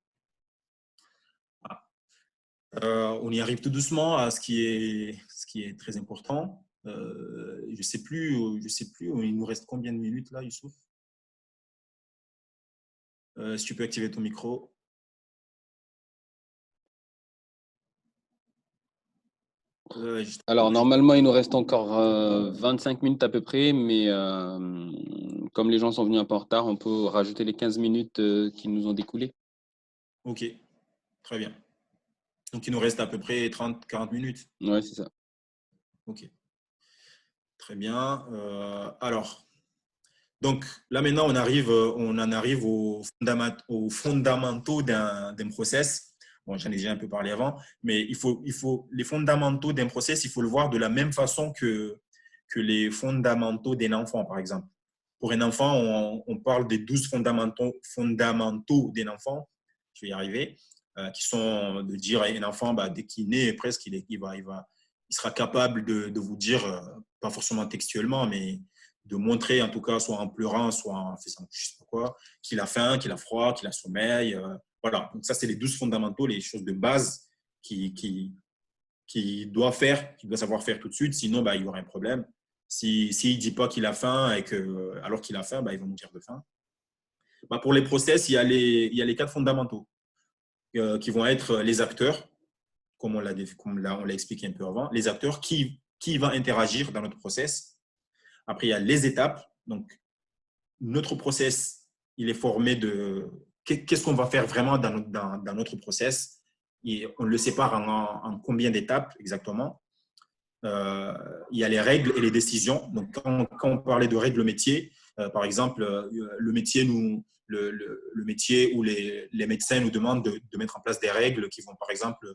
On y arrive tout doucement à ce qui est très important. Je ne sais plus, il nous reste combien de minutes là, Youssouf? Si tu peux activer ton micro. Alors, normalement, il nous reste encore 25 minutes à peu près, mais comme les gens sont venus un peu en retard, on peut rajouter les 15 minutes qui nous ont découlé. Ok, très bien. Donc, il nous reste à peu près 30-40 minutes. Ouais, c'est ça. Ok, très bien. Alors, donc là maintenant, on en arrive aux fondamentaux d'un process. Bon, j'en ai déjà un peu parlé avant, mais les fondamentaux d'un process, il faut le voir de la même façon que les fondamentaux d'un enfant, par exemple. Pour un enfant, on parle des 12 fondamentaux d'un enfant, je vais y arriver, qui sont de dire à un enfant, dès qu'il naît, presque, il sera capable de vous dire, pas forcément textuellement, mais de montrer, en tout cas, soit en pleurant, soit en faisant je sais pas quoi, qu'il a faim, qu'il a froid, qu'il a sommeil. Voilà. Donc, ça, c'est les 12 fondamentaux, les choses de base qu'il doit faire, qu'il doit savoir faire tout de suite. Sinon, il y aura un problème. S'il ne dit pas qu'il a faim alors qu'il a faim, il va mourir de faim. Pour les process, il y a les 4 fondamentaux qui vont être les acteurs, comme on l'a expliqué un peu avant, les acteurs qui va interagir dans notre process. Après, il y a les étapes. Donc, notre process, il est formé de qu'est-ce qu'on va faire vraiment dans notre process. Et on le sépare en combien d'étapes exactement. Il y a les règles et les décisions. Donc, quand on parlait de règles métier, par exemple, le métier où les médecins nous demandent de mettre en place des règles qui vont, par exemple,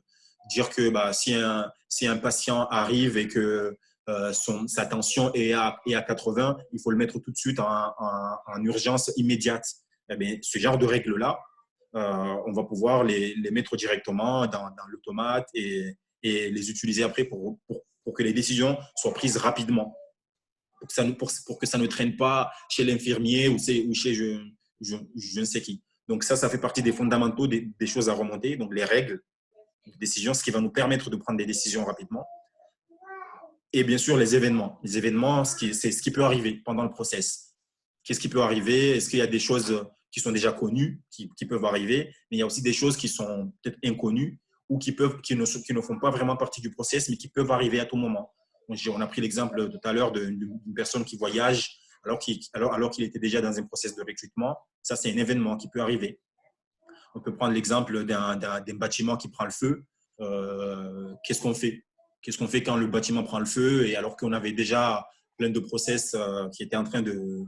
dire que si un patient arrive et que sa tension est à 80, il faut le mettre tout de suite en urgence immédiate. Eh bien, ce genre de règles-là, on va pouvoir les mettre directement dans l'automate et les utiliser après pour que les décisions soient prises rapidement, pour que ça ne traîne pas chez l'infirmier ou chez je ne sais qui. Donc ça fait partie des fondamentaux, des choses à remonter, donc les règles de décision, ce qui va nous permettre de prendre des décisions rapidement. Et bien sûr, les événements. Les événements, c'est ce qui peut arriver pendant le process. Qu'est-ce qui peut arriver? Est-ce qu'il y a des choses qui sont déjà connues, qui peuvent arriver, mais il y a aussi des choses qui sont peut-être inconnues ou qui ne font pas vraiment partie du process, mais qui peuvent arriver à tout moment. On a pris l'exemple tout à l'heure d'une personne qui voyage alors qu'il était déjà dans un process de recrutement. Ça, c'est un événement qui peut arriver. On peut prendre l'exemple d'un bâtiment qui prend le feu. Qu'est-ce qu'on fait? Qu'est-ce qu'on fait quand le bâtiment prend le feu et alors qu'on avait déjà plein de process qui étaient en train de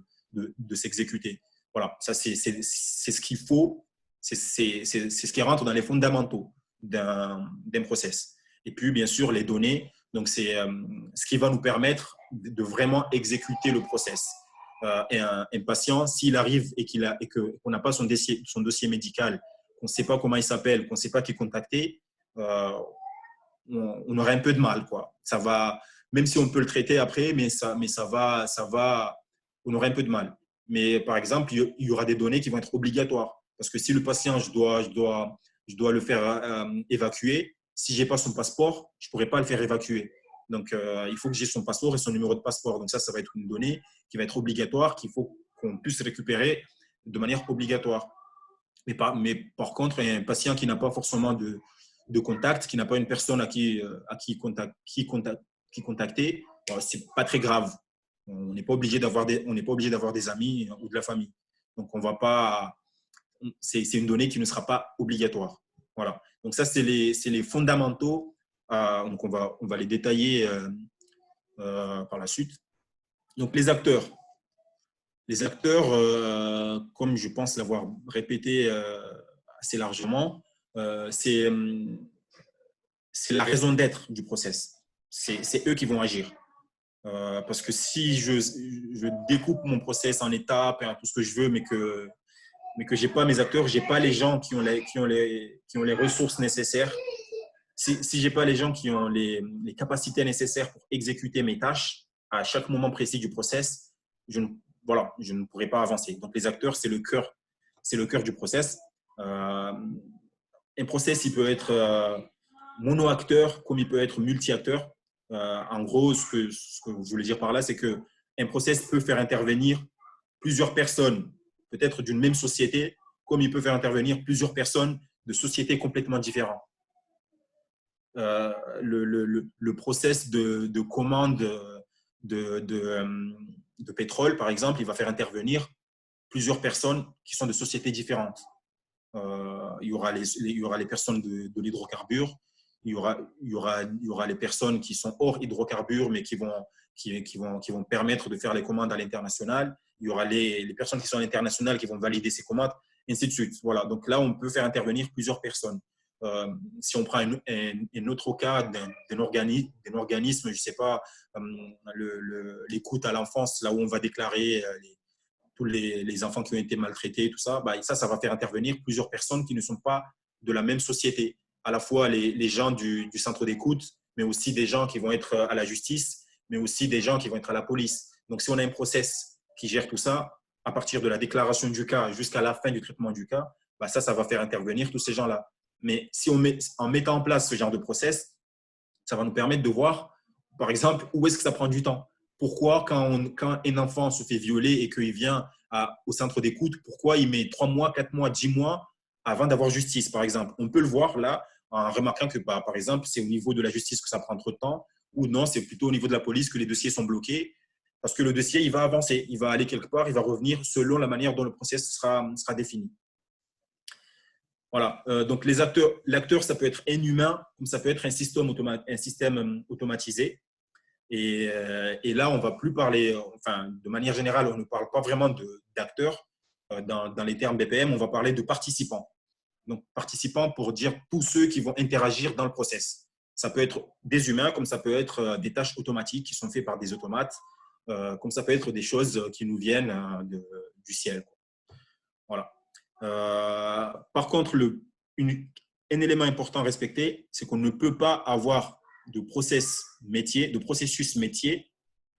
s'exécuter? Voilà, ça c'est ce qu'il faut, c'est ce qui rentre dans les fondamentaux d'un process. Et puis, bien sûr, les données, donc c'est ce qui va nous permettre de vraiment exécuter le process. Et un patient, s'il arrive et qu'on n'a pas son dossier médical, qu'on ne sait pas comment il s'appelle, qu'on ne sait pas qui contacter, on aurait un peu de mal, quoi. Ça va, même si on peut le traiter après, mais ça va, on aurait un peu de mal. Mais par exemple, il y aura des données qui vont être obligatoires. Parce que si le patient, je dois le faire évacuer, si je n'ai pas son passeport, je ne pourrai pas le faire évacuer. Donc, il faut que j'ai son passeport et son numéro de passeport. Donc, ça va être une donnée qui va être obligatoire, qu'il faut qu'on puisse récupérer de manière obligatoire. Mais par contre, un patient qui n'a pas forcément de contact, qui n'a pas une personne à qui contacter, c'est pas très grave. On n'est pas obligé d'avoir des amis ou de la famille. Donc, on va pas. C'est une donnée qui ne sera pas obligatoire. Voilà. Donc, ça, c'est les fondamentaux. Donc, on va les détailler par la suite. Donc, les acteurs. Les acteurs, comme je pense l'avoir répété assez largement, c'est la raison d'être du process. C'est eux qui vont agir. Parce que si je découpe mon process en étapes et en tout ce que je veux, mais que je n'ai pas mes acteurs, je n'ai pas les gens qui ont les ressources nécessaires, si je n'ai pas les gens qui ont les capacités nécessaires pour exécuter mes tâches à chaque moment précis du process, je ne pourrai pas avancer. Donc, les acteurs, c'est le cœur du process. Un process, il peut être mono-acteur comme il peut être multi-acteur. En gros, ce que je voulais dire par là, c'est qu'un process peut faire intervenir plusieurs personnes, peut-être d'une même société, comme il peut faire intervenir plusieurs personnes de sociétés complètement différentes. Le process de commande de pétrole, par exemple, il va faire intervenir plusieurs personnes qui sont de sociétés différentes. Il y aura les personnes de l'hydrocarbure, il y aura les personnes qui sont hors hydrocarbures, mais qui vont permettre de faire les commandes à l'international. Il y aura les personnes qui sont à l'international qui vont valider ces commandes, et ainsi de suite. Voilà. Donc là, on peut faire intervenir plusieurs personnes. Si on prend un autre cas d'un organisme, je ne sais pas, l'écoute à l'enfance, là où on va déclarer tous les enfants qui ont été maltraités, tout ça, bah, ça va faire intervenir plusieurs personnes qui ne sont pas de la même société. À la fois les gens du centre d'écoute, mais aussi des gens qui vont être à la justice, mais aussi des gens qui vont être à la police. Donc, si on a un process qui gère tout ça, à partir de la déclaration du cas jusqu'à la fin du traitement du cas, bah, ça va faire intervenir tous ces gens-là. Mais si en mettant en place ce genre de process, ça va nous permettre de voir, par exemple, où est-ce que ça prend du temps. Pourquoi, quand un enfant se fait violer et qu'il vient au centre d'écoute, pourquoi il met 3 mois, 4 mois, 10 mois avant d'avoir justice, par exemple. On peut le voir là en remarquant que, bah, par exemple, c'est au niveau de la justice que ça prend trop de temps, ou non, c'est plutôt au niveau de la police que les dossiers sont bloqués, parce que le dossier, il va avancer, il va aller quelque part, il va revenir selon la manière dont le process sera défini. Voilà. Donc, l'acteur, ça peut être un humain, comme ça peut être un système automatisé. Et là, on ne va plus parler, enfin, de manière générale, on ne parle pas vraiment d'acteurs dans les termes BPM, on va parler de participants. Donc, participants pour dire tous ceux qui vont interagir dans le process. Ça peut être des humains, comme ça peut être des tâches automatiques qui sont faites par des automates, comme ça peut être des choses qui nous viennent du ciel. Voilà. Par contre, un élément important à respecter, c'est qu'on ne peut pas avoir de processus métier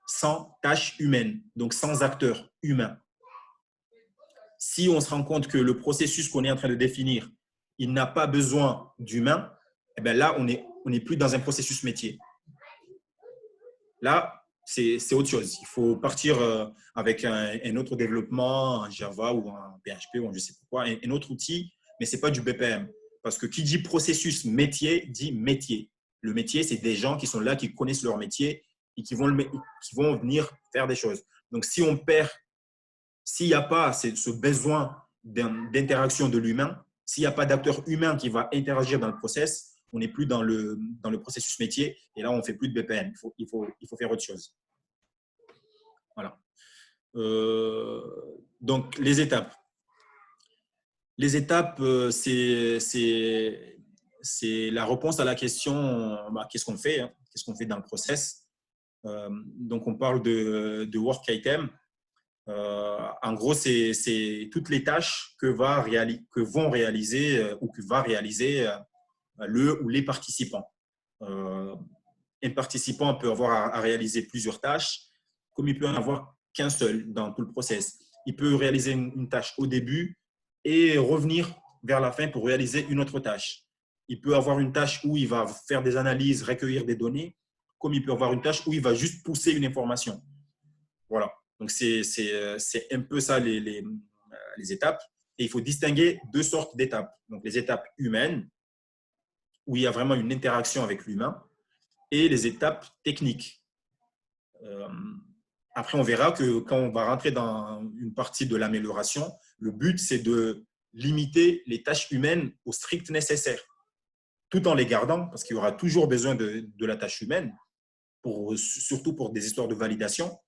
sans tâches humaines, donc sans acteurs humains. Si on se rend compte que le processus qu'on est en train de définir, il n'a pas besoin d'humains, eh bien là, on n'est plus dans un processus métier. Là, c'est autre chose. Il faut partir avec un autre développement, en Java ou en PHP ou en je ne sais pas quoi, un autre outil, mais ce n'est pas du BPM. Parce que qui dit processus métier, dit métier. Le métier, c'est des gens qui sont là, qui connaissent leur métier et qui vont venir faire des choses. Donc, si on perd, s'il n'y a pas ce besoin d'interaction de l'humain, s'il n'y a pas d'acteur humain qui va interagir dans le process, on n'est plus dans le processus métier et là, on ne fait plus de BPM. Il faut faire autre chose. Voilà. Donc, les étapes. Les étapes, c'est la réponse à la question qu'est-ce qu'on fait, hein? Qu'est-ce qu'on fait dans le process. Donc, on parle de work item. En gros, c'est toutes les tâches que vont réaliser ou que va réaliser le ou les participants. Un participant peut avoir à réaliser plusieurs tâches, comme il peut en avoir qu'un seul dans tout le process. Il peut réaliser une tâche au début et revenir vers la fin pour réaliser une autre tâche. Il peut avoir une tâche où il va faire des analyses, recueillir des données, comme il peut avoir une tâche où il va juste pousser une information. Voilà. Donc, c'est un peu ça les étapes. Et il faut distinguer deux sortes d'étapes. Donc, les étapes humaines, où il y a vraiment une interaction avec l'humain, et les étapes techniques. Après, on verra que quand on va rentrer dans une partie de l'amélioration, le but, c'est de limiter les tâches humaines au strict nécessaire, tout en les gardant, parce qu'il y aura toujours besoin de la tâche humaine, surtout pour des histoires de validation,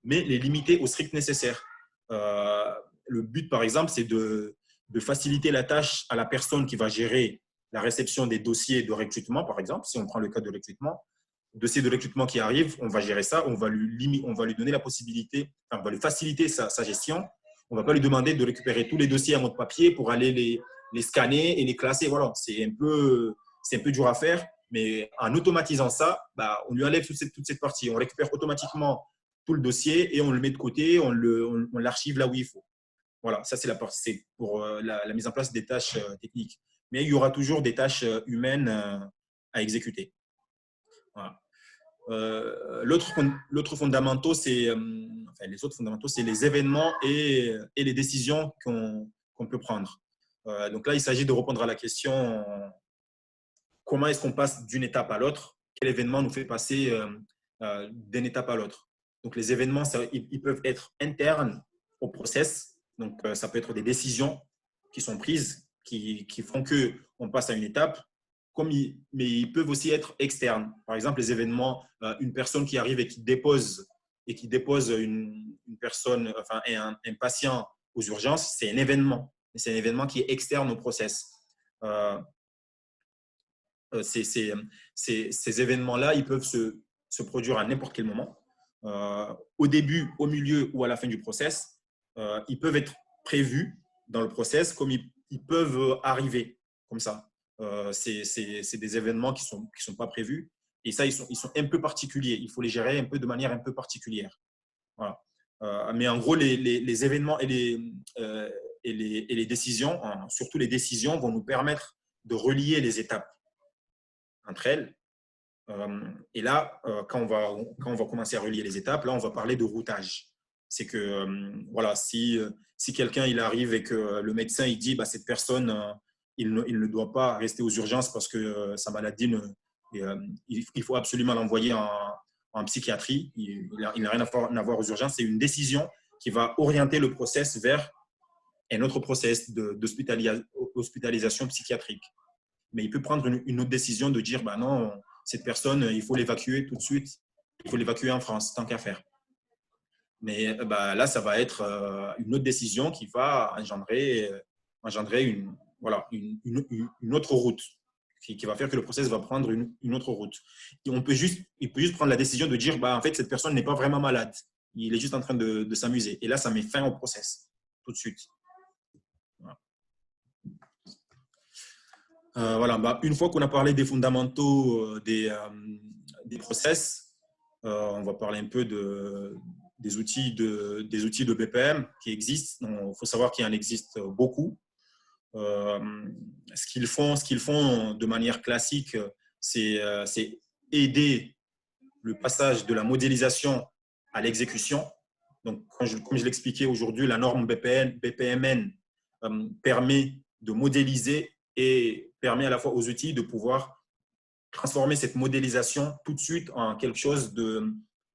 mais les limiter au strict nécessaire. Le but, par exemple, c'est de faciliter la tâche à la personne qui va gérer la réception des dossiers de recrutement, par exemple, si on prend le cas de recrutement. Dossier de recrutement qui arrive, on va gérer ça, on va lui donner la possibilité, on va lui faciliter sa gestion. On ne va pas lui demander de récupérer tous les dossiers à mode papier pour aller les scanner et les classer. Voilà, c'est un peu dur à faire, mais en automatisant ça, on lui enlève toute cette partie. On récupère automatiquement tout le dossier et on le met de côté, on l'archive là où il faut. Voilà, ça c'est c'est pour la mise en place des tâches techniques. Mais il y aura toujours des tâches humaines à exécuter. Voilà. L'autre fondamentaux, les autres fondamentaux, c'est les événements et les décisions qu'on peut prendre. Donc là, il s'agit de répondre à la question comment est-ce qu'on passe d'une étape à l'autre? Quel événement nous fait passer d'une étape à l'autre? Donc les événements, ils peuvent être internes au process. Donc ça peut être des décisions qui sont prises, qui font qu'on passe à une étape. Mais ils peuvent aussi être externes. Par exemple, les événements, une personne qui arrive et qui dépose une personne, enfin un patient aux urgences, c'est un événement. C'est un événement qui est externe au process. ces événements-là, ils peuvent se produire à n'importe quel moment, au début, au milieu ou à la fin du process. Ils peuvent être prévus dans le process comme ils peuvent arriver comme ça. C'est des événements qui sont pas prévus. Et ça, ils sont un peu particuliers. Il faut les gérer un peu de manière un peu particulière. Voilà. Mais en gros, les événements et les décisions, surtout les décisions, vont nous permettre de relier les étapes entre elles. Et là, quand on va commencer à relier les étapes, là, on va parler de routage. C'est que, voilà, si quelqu'un il arrive et que le médecin il dit, bah, cette personne, il ne doit pas rester aux urgences parce que sa maladie, il faut absolument l'envoyer en psychiatrie. Il n'a rien à voir aux urgences. C'est une décision qui va orienter le process vers un autre process d'hospitalisation psychiatrique. Mais il peut prendre une autre décision de dire, bah non, cette personne, il faut l'évacuer tout de suite. Il faut l'évacuer en France, tant qu'à faire. Mais bah, là, ça va être une autre décision qui va engendrer une autre route, qui va faire que le process va prendre une autre route. Et il peut juste prendre la décision de dire, bah, en fait, cette personne n'est pas vraiment malade. Il est juste en train de s'amuser. Et là, ça met fin au process, tout de suite. Voilà. Bah, une fois qu'on a parlé des fondamentaux des process, on va parler un peu des outils de BPM qui existent. Il faut savoir qu'il en existe beaucoup. Ce qu'ils font de manière classique, c'est aider le passage de la modélisation à l'exécution. Donc, comme je l'expliquais aujourd'hui, la norme BPMN permet de modéliser et permet à la fois aux outils de pouvoir transformer cette modélisation tout de suite en quelque chose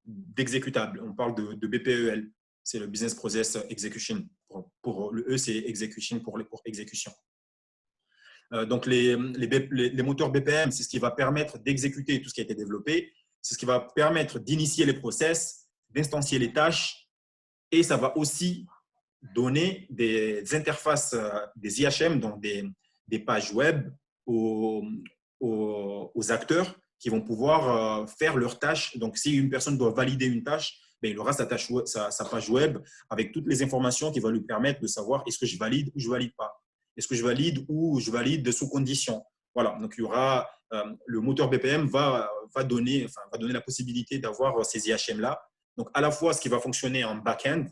d'exécutable. On parle de BPEL, c'est le Business Process Execution. Pour le E, c'est Execution pour exécution. Donc, les moteurs BPM, c'est ce qui va permettre d'exécuter tout ce qui a été développé. C'est ce qui va permettre d'initier les process, d'instancier les tâches. Et ça va aussi donner des interfaces, des IHM, donc des pages web aux acteurs qui vont pouvoir faire leurs tâches. Donc, si une personne doit valider une tâche, ben, il aura sa page web avec toutes les informations qui vont lui permettre de savoir est-ce que je valide ou je ne valide pas. Est-ce que je valide ou je valide sous condition. Voilà, donc il y aura le moteur BPM va donner la possibilité d'avoir ces IHM-là. Donc, à la fois ce qui va fonctionner en back-end,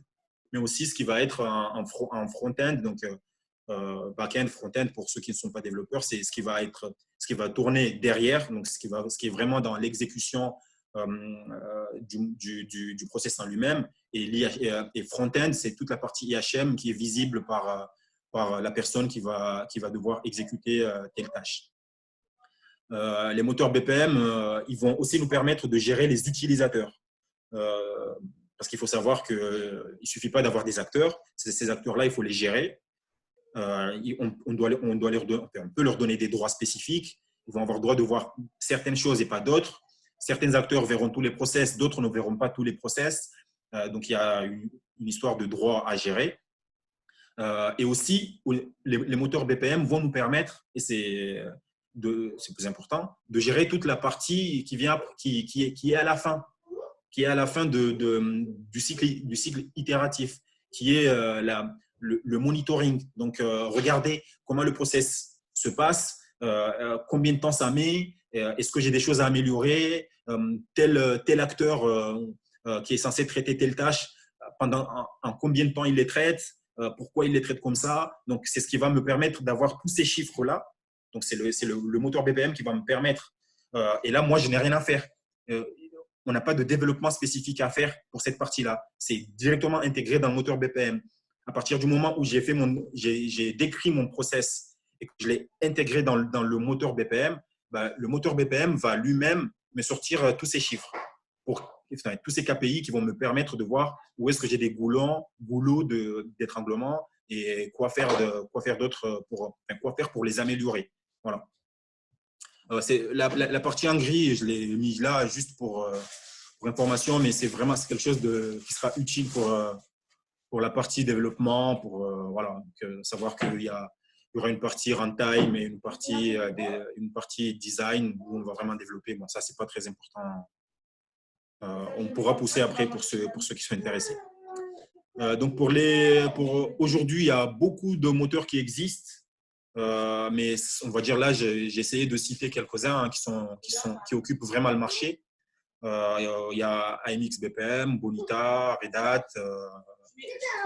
mais aussi ce qui va être en front-end. Donc, back-end, front-end, pour ceux qui ne sont pas développeurs, c'est ce qui va tourner derrière, donc ce qui est vraiment dans l'exécution du process en lui-même. Et front-end, c'est toute la partie IHM qui est visible par la personne qui va devoir exécuter telle tâche. Les moteurs BPM, ils vont aussi nous permettre de gérer les utilisateurs. Parce qu'il faut savoir qu'il ne suffit pas d'avoir des acteurs. Ces acteurs-là, il faut les gérer. On peut leur donner des droits spécifiques. Ils vont avoir le droit de voir certaines choses et pas d'autres. Certains acteurs verront tous les process, d'autres ne verront pas tous les process. Donc, il y a une histoire de droits à gérer. Et aussi, les moteurs BPM vont nous permettre, et c'est plus important, de gérer toute la partie qui est à la fin, du cycle itératif, qui est le monitoring. Donc, regarder comment le process se passe, combien de temps ça met, est-ce que j'ai des choses à améliorer, tel acteur qui est censé traiter telle tâche, en combien de temps il les traite, pourquoi il les traite comme ça. Donc, c'est ce qui va me permettre d'avoir tous ces chiffres-là. Donc, c'est le moteur BPM qui va me permettre. Et là, moi, je n'ai rien à faire. On n'a pas de développement spécifique à faire pour cette partie-là. C'est directement intégré dans le moteur BPM. À partir du moment où j'ai décrit mon process et que je l'ai intégré dans le moteur BPM, bah, le moteur BPM va lui-même me sortir tous ces chiffres, tous ces KPI qui vont me permettre de voir où est-ce que j'ai des goulots d'étranglement et quoi faire d'autre quoi faire pour les améliorer. Voilà. C'est la partie en gris, je l'ai mise là juste pour information, mais c'est quelque chose qui sera utile pour la partie développement, pour voilà, savoir qu'il y a il y aura une partie runtime et une partie design où on va vraiment développer. Bon, ça, c'est pas très important. On pourra pousser après pour ceux qui sont intéressés. Donc, pour aujourd'hui, il y a beaucoup de moteurs qui existent. Mais on va dire là, j'ai essayé de citer quelques-uns qui occupent vraiment le marché. Il y a AMX BPM, Bonita, Red Hat,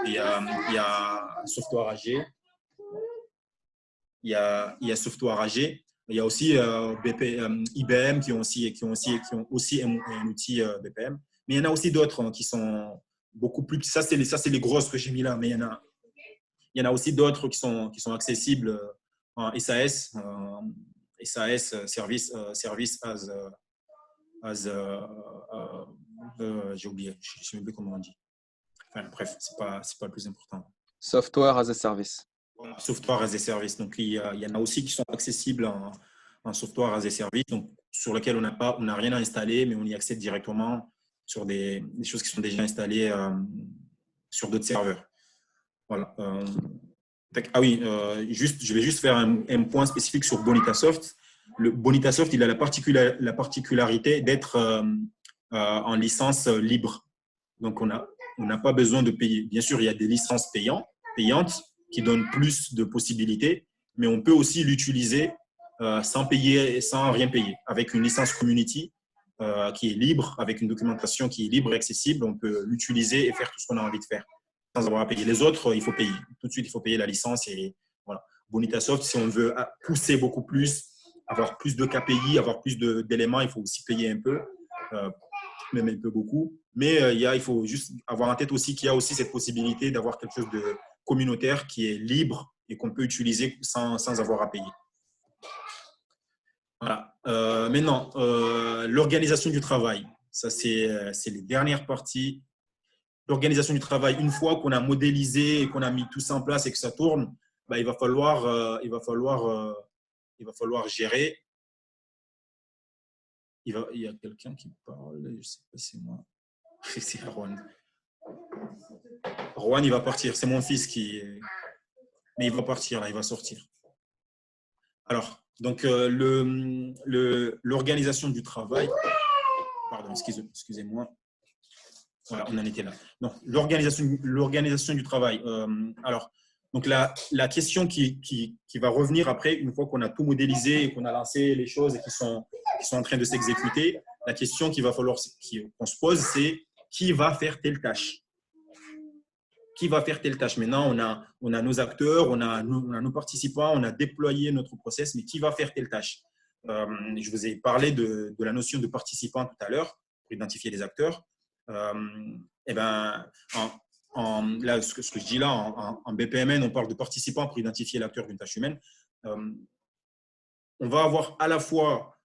il y a Software AG, il y a Software AG, il y a aussi IBM qui ont aussi un outil BPM. Mais il y en a aussi d'autres qui sont beaucoup plus. Ça, c'est les grosses que j'ai mis là, mais il y en a aussi d'autres qui sont accessibles en SAS, service j'ai oublié, je ne sais même plus comment on dit. Enfin, bref, c'est pas le plus important. Software as a service. Software as a service. Donc, il y en a aussi qui sont accessibles en software as a service, donc, sur lequel on n'a rien à installer, mais on y accède directement sur des choses qui sont déjà installées sur d'autres serveurs. Voilà. Ah oui, je vais juste faire un point spécifique sur Bonitasoft. Le Bonitasoft, il a la particularité d'être en licence libre. Donc, on n'a pas besoin de payer. Bien sûr, il y a des licences payantes qui donnent plus de possibilités, mais on peut aussi l'utiliser sans payer, sans rien payer. Avec une licence community qui est libre, avec une documentation qui est libre et accessible, on peut l'utiliser et faire tout ce qu'on a envie de faire sans avoir à payer. Les autres, il faut payer. Tout de suite, il faut payer la licence. Et voilà. Bonitasoft, si on veut pousser beaucoup plus, avoir plus de KPI, avoir plus d'éléments, il faut aussi payer un peu, même un peu beaucoup. Mais il faut juste avoir en tête aussi qu'il y a aussi cette possibilité d'avoir quelque chose de communautaire qui est libre et qu'on peut utiliser sans avoir à payer. Voilà. Maintenant, l'organisation du travail. Ça, c'est les dernières parties. L'organisation du travail, une fois qu'on a modélisé et qu'on a mis tout ça en place et que ça tourne, il va falloir gérer. Il y a quelqu'un qui parle, je ne sais pas si c'est moi. C'est Rowan. Rowan, il va partir. C'est mon fils qui. Mais il va partir, là, il va sortir. Alors, donc, l'organisation du travail. Pardon, excusez-moi. Voilà, on en était là. Donc, l'organisation du travail. Alors, donc la question qui va revenir après, une fois qu'on a tout modélisé et qu'on a lancé les choses et qui sont en train de s'exécuter, la question qu'il va falloir qu'on se pose, c'est qui va faire telle tâche? Qui va faire telle tâche? Maintenant, on a nos acteurs, on a nos participants, on a déployé notre process, mais qui va faire telle tâche? Je vous ai parlé de la notion de participant tout à l'heure pour identifier les acteurs. Et ben, là, ce que je dis là, en BPMN, on parle de participants pour identifier l'acteur d'une tâche humaine. On va avoir à la fois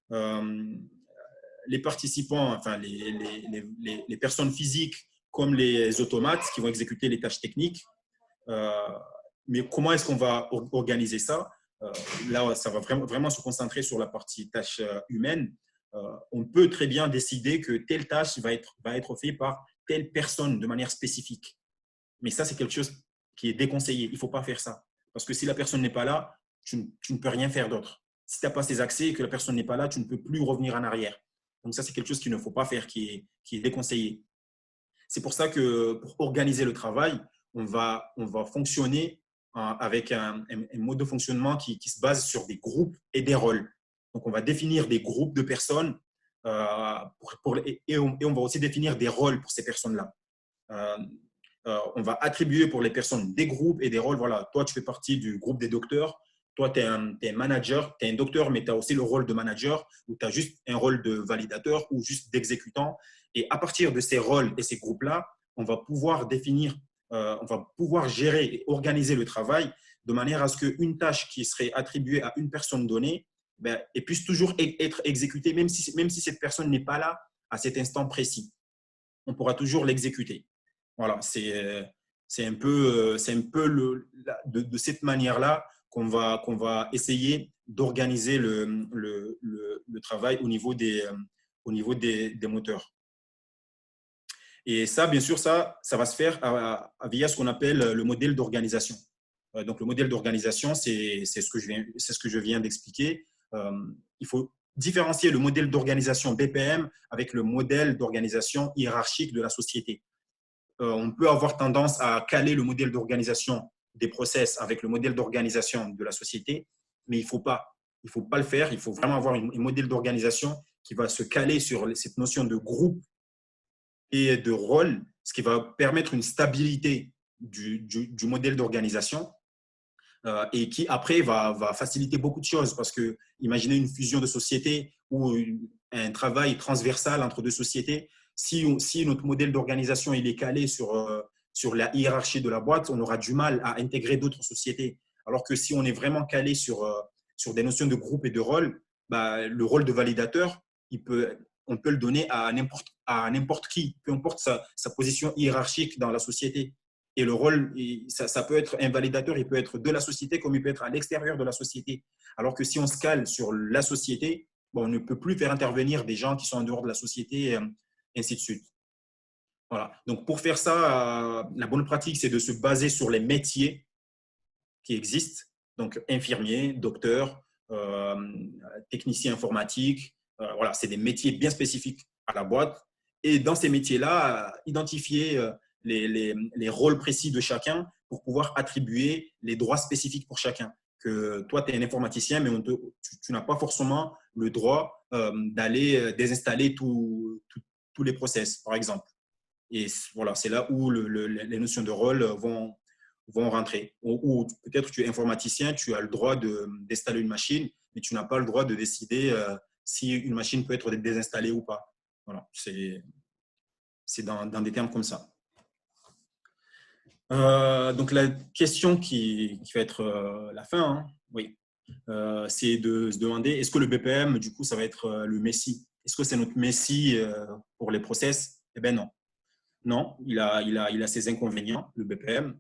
les participants, enfin les personnes physiques comme les automates qui vont exécuter les tâches techniques. Mais comment est-ce qu'on va organiser ça? Là, ça va vraiment se concentrer sur la partie tâche humaine. On peut très bien décider que telle tâche va être faite par telle personne de manière spécifique. Mais ça, c'est quelque chose qui est déconseillé. Il ne faut pas faire ça. Parce que si la personne n'est pas là, tu ne peux rien faire d'autre. Si tu n'as pas ces accès et que la personne n'est pas là, tu ne peux plus revenir en arrière. Donc ça, c'est quelque chose qu'il ne faut pas faire, qui est déconseillé. C'est pour ça que pour organiser le travail, on va fonctionner avec un mode de fonctionnement qui se base sur des groupes et des rôles. Donc, on va définir des groupes de personnes et on va aussi définir des rôles pour ces personnes-là. On va attribuer pour les personnes des groupes et des rôles. Voilà, toi, tu fais partie du groupe des docteurs. Toi, tu es un manager, tu es un docteur, mais tu as aussi le rôle de manager ou tu as juste un rôle de validateur ou juste d'exécutant. Et à partir de ces rôles et ces groupes-là, on va pouvoir définir, on va pouvoir gérer et organiser le travail de manière à ce qu'une tâche qui serait attribuée à une personne donnée elle puisse toujours être exécutée, même si cette personne n'est pas là à cet instant précis. On pourra toujours l'exécuter. Voilà, c'est un peu de cette manière-là qu'on va essayer d'organiser le travail au niveau des moteurs. Et ça, bien sûr, ça va se faire via ce qu'on appelle le modèle d'organisation. Donc, le modèle d'organisation, c'est ce que je viens d'expliquer. Il faut différencier le modèle d'organisation BPM avec le modèle d'organisation hiérarchique de la société. On peut avoir tendance à caler le modèle d'organisation des process avec le modèle d'organisation de la société, mais il ne faut pas. Il ne faut pas le faire. Il faut vraiment avoir un modèle d'organisation qui va se caler sur cette notion de groupe et de rôle, ce qui va permettre une stabilité du modèle d'organisation et qui, après, va faciliter beaucoup de choses. Parce que imaginez une fusion de sociétés ou un travail transversal entre deux sociétés. Si notre modèle d'organisation il est calé sur la hiérarchie de la boîte, on aura du mal à intégrer d'autres sociétés. Alors que si on est vraiment calé sur des notions de groupe et de rôle, bah, le rôle de validateur, on peut le donner à n'importe qui, peu importe sa position hiérarchique dans la société. Et le rôle, ça peut être un validateur, il peut être de la société comme il peut être à l'extérieur de la société. Alors que si on se cale sur la société, bon, on ne peut plus faire intervenir des gens qui sont en dehors de la société, et ainsi de suite. Voilà. Donc, pour faire ça, la bonne pratique, c'est de se baser sur les métiers qui existent. Donc, infirmier, docteur, technicien informatique. Voilà, c'est des métiers bien spécifiques à la boîte. Et dans ces métiers-là, identifier les rôles précis de chacun pour pouvoir attribuer les droits spécifiques pour chacun. Que toi, tu es un informaticien, mais tu n'as pas forcément le droit d'aller désinstaller tous les process, par exemple. Et voilà, c'est là où les notions de rôle vont rentrer. Ou peut-être tu es informaticien, tu as le droit d'installer une machine, mais tu n'as pas le droit de décider si une machine peut être désinstallée ou pas. Voilà, c'est dans des termes comme ça. Donc, la question qui va être la fin, hein, oui, c'est de se demander, est-ce que le BPM, du coup, ça va être le Messie? Est-ce que c'est notre Messie pour les process? Eh bien, non. Non, il a ses inconvénients, le BPM.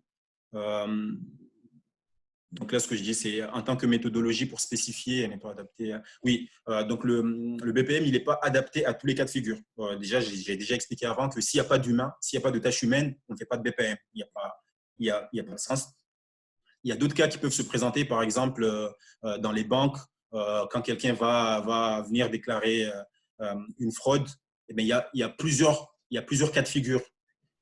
Donc là, ce que je dis, c'est en tant que méthodologie pour spécifier, elle n'est pas adaptée. Oui, donc le BPM, il n'est pas adapté à tous les cas de figure. Déjà, j'ai déjà expliqué avant que s'il n'y a pas d'humain, s'il n'y a pas de tâche humaine, on ne fait pas de BPM. Il n'y a pas de sens. Il y a d'autres cas qui peuvent se présenter, par exemple, dans les banques, quand quelqu'un va venir déclarer une fraude, eh bien, il y a plusieurs cas de figure.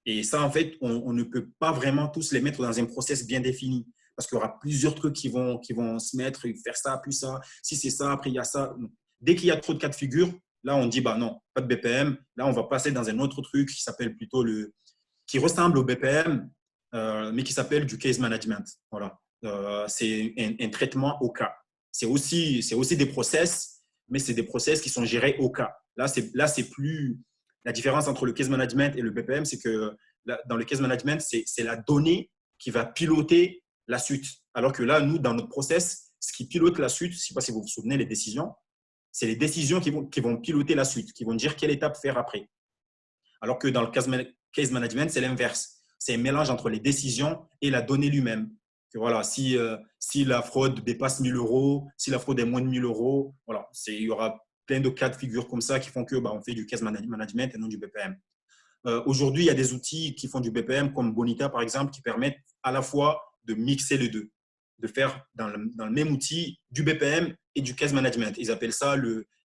Et ça, en fait, on ne peut pas vraiment tous les mettre dans un process bien défini. Parce qu'il y aura plusieurs trucs qui vont se mettre, faire ça, puis ça. Si c'est ça, après il y a ça. Dès qu'il y a trop de cas de figure, là, on dit, bah non, pas de BPM. Là, on va passer dans un autre truc qui s'appelle plutôt qui ressemble au BPM, mais qui s'appelle du case management. Voilà. C'est un traitement au cas. C'est aussi des process, mais c'est des process qui sont gérés au cas. Là, c'est plus. La différence entre le case management et le BPM, c'est que dans le case management, c'est la donnée qui va piloter la suite. Alors que là, nous, dans notre process, ce qui pilote la suite, je ne sais pas si vous vous souvenez, les décisions, c'est les décisions qui vont piloter la suite, qui vont dire quelle étape faire après. Alors que dans le case management, c'est l'inverse. C'est un mélange entre les décisions et la donnée lui-même. Voilà, si la fraude dépasse 1 000 euros, si la fraude est moins de 1 000 euros, voilà, il y aura plein de cas de figure comme ça qui font que on fait du case management et non du BPM. Aujourd'hui, il y a des outils qui font du BPM comme Bonita, par exemple, qui permettent à la fois de mixer les deux, de faire dans le même outil du BPM et du case management. Ils appellent ça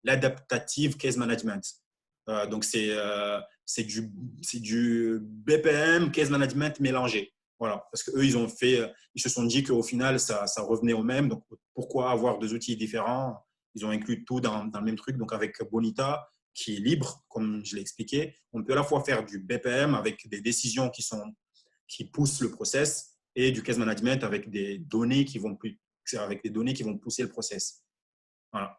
l'adaptative case management. Donc, c'est du BPM, case management mélangé. Voilà, parce qu'eux, ils se sont dit qu'au final, ça revenait au même. Donc, pourquoi avoir deux outils différents? Ils ont inclus tout dans le même truc. Donc, avec Bonita, qui est libre, comme je l'ai expliqué, on peut à la fois faire du BPM avec des décisions qui poussent le process et du case management avec des données qui vont pousser le process. Voilà.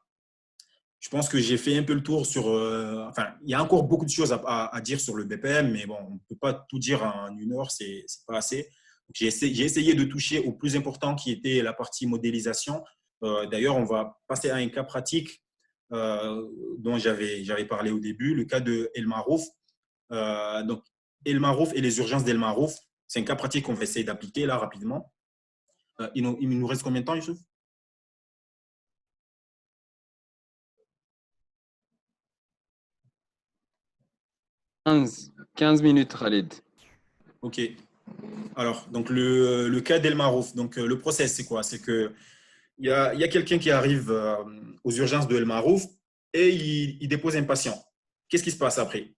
Je pense que j'ai fait un peu le tour sur. Enfin, il y a encore beaucoup de choses à dire sur le BPM, mais bon, on ne peut pas tout dire en 1 heure, c'est pas assez. J'ai essayé de toucher au plus important qui était la partie modélisation. D'ailleurs, on va passer à un cas pratique dont j'avais parlé au début, le cas de El Marouf. Donc, El Marouf et les urgences d'El Marouf, c'est un cas pratique qu'on va essayer d'appliquer là rapidement. Il nous reste combien de temps, Youssouf? 15 minutes, Khalid. Ok. Alors, donc le cas d'El Marouf, donc le process, c'est quoi? C'est que il y a quelqu'un qui arrive aux urgences de El Marouf et il dépose un patient. Qu'est-ce qui se passe après?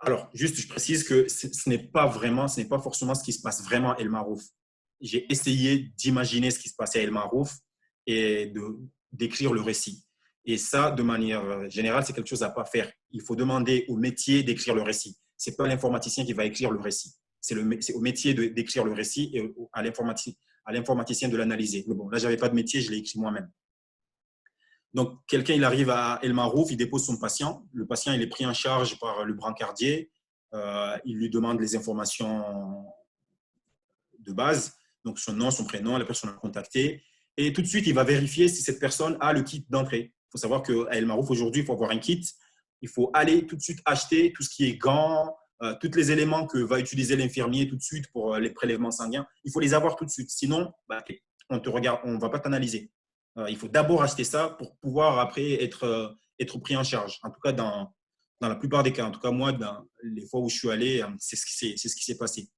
Alors, juste, je précise que ce n'est pas vraiment, ce n'est pas forcément ce qui se passe vraiment à El Marouf. J'ai essayé d'imaginer ce qui se passait à El Marouf et d'écrire le récit. Et ça, de manière générale, c'est quelque chose à ne pas faire. Il faut demander au métier d'écrire le récit. Ce n'est pas l'informaticien qui va écrire le récit. C'est au métier d'écrire le récit et à l'informaticien de l'analyser. Mais bon, là, je n'avais pas de métier, je l'ai écrit moi-même. Donc, quelqu'un, il arrive à El Marouf, il dépose son patient. Le patient, il est pris en charge par le brancardier. Il lui demande les informations de base, donc son nom, son prénom, la personne à contacter. Et tout de suite, il va vérifier si cette personne a le kit d'entrée. Il faut savoir qu'à El Marouf, aujourd'hui, il faut avoir un kit. Il faut aller tout de suite acheter tout ce qui est gants, tous les éléments que va utiliser l'infirmier tout de suite pour les prélèvements sanguins. Il faut les avoir tout de suite. Sinon, on ne va pas t'analyser. Il faut d'abord acheter ça pour pouvoir après être pris en charge. En tout cas, dans la plupart des cas. En tout cas, moi, dans les fois où je suis allé, c'est ce qui s'est passé.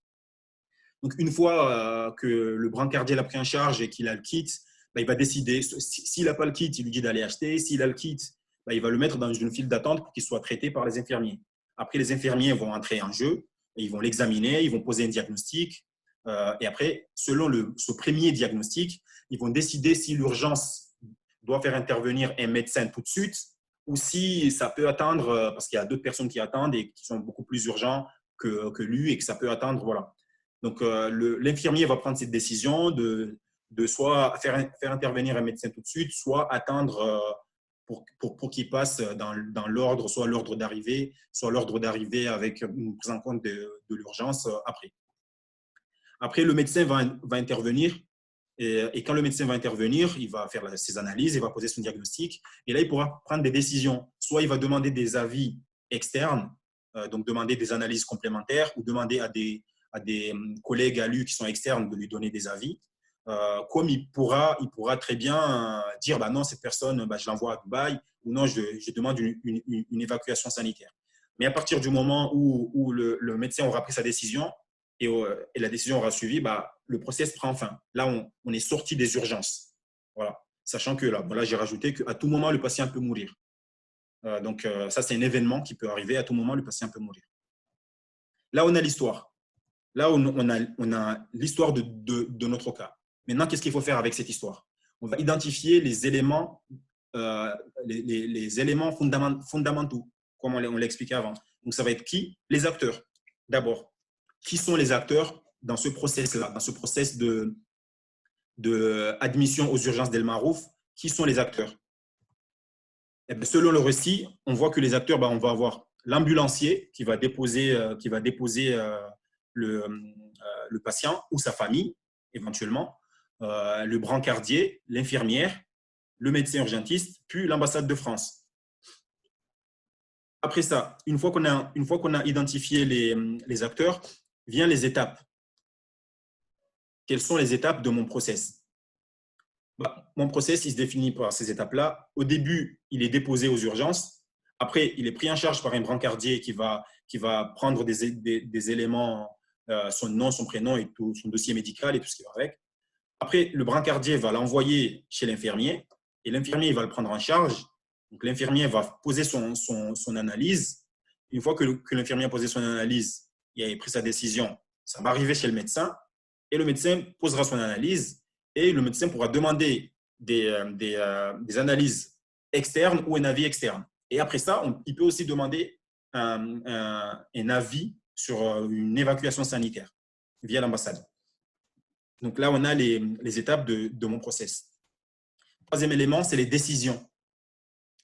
Donc, une fois que le brancardier l'a pris en charge et qu'il a le kit, il va décider. S'il n'a pas le kit, il lui dit d'aller acheter. S'il a le kit, il va le mettre dans une file d'attente pour qu'il soit traité par les infirmiers. Après, les infirmiers vont entrer en jeu, ils vont l'examiner, ils vont poser un diagnostic. Et après, selon ce premier diagnostic, ils vont décider si l'urgence doit faire intervenir un médecin tout de suite ou si ça peut attendre, parce qu'il y a d'autres personnes qui attendent et qui sont beaucoup plus urgents que lui et que ça peut attendre. Voilà. Donc, l'infirmier va prendre cette décision de soit faire intervenir un médecin tout de suite, soit attendre pour qu'il passe dans l'ordre, soit l'ordre d'arrivée, soit l'ordre d'arrivée avec une prise en compte de l'urgence après. Après, le médecin va intervenir et quand le médecin va intervenir, il va faire ses analyses, il va poser son diagnostic et là, il pourra prendre des décisions. Soit il va demander des avis externes, donc demander des analyses complémentaires ou demander à des collègues à lui qui sont externes de lui donner des avis. Comme il pourra très bien dire bah non, cette personne, je l'envoie à Dubaï ou non, je demande une évacuation sanitaire. Mais à partir du moment où le médecin aura pris sa décision et la décision aura suivi, le process prend fin. Là, on est sorti des urgences. Voilà. Sachant que là j'ai rajouté qu'à tout moment, le patient peut mourir. Donc, ça, c'est un événement qui peut arriver. À tout moment, le patient peut mourir. Là, on a l'histoire. Là, on a l'histoire de notre cas. Maintenant, qu'est-ce qu'il faut faire avec cette histoire? On va identifier les éléments, les éléments fondamentaux, comme on l'a expliqué avant. Donc, ça va être qui? Les acteurs. D'abord, qui sont les acteurs dans ce process-là, dans ce process d'admission aux urgences d'El Marouf? Qui sont les acteurs? Et bien, selon le récit, on voit que les acteurs, on va avoir l'ambulancier qui va déposer le patient ou sa famille, éventuellement, le brancardier, l'infirmière, le médecin urgentiste, puis l'ambassade de France. Après ça, une fois qu'on a identifié les acteurs, viennent les étapes. Quelles sont les étapes de mon process? Mon process, il se définit par ces étapes-là. Au début, il est déposé aux urgences. Après, il est pris en charge par un brancardier qui va prendre des éléments, son nom, son prénom et tout son dossier médical et tout ce qui va avec. Après, le brancardier va l'envoyer chez l'infirmier et l'infirmier va le prendre en charge. Donc, l'infirmier va poser son analyse. Une fois que l'infirmier a posé son analyse, il a pris sa décision, ça va arriver chez le médecin et le médecin posera son analyse et le médecin pourra demander des analyses externes ou un avis externe. Et après ça, il peut aussi demander un avis sur une évacuation sanitaire via l'ambassade. Donc là, on a les étapes de mon process. Troisième élément, c'est les décisions.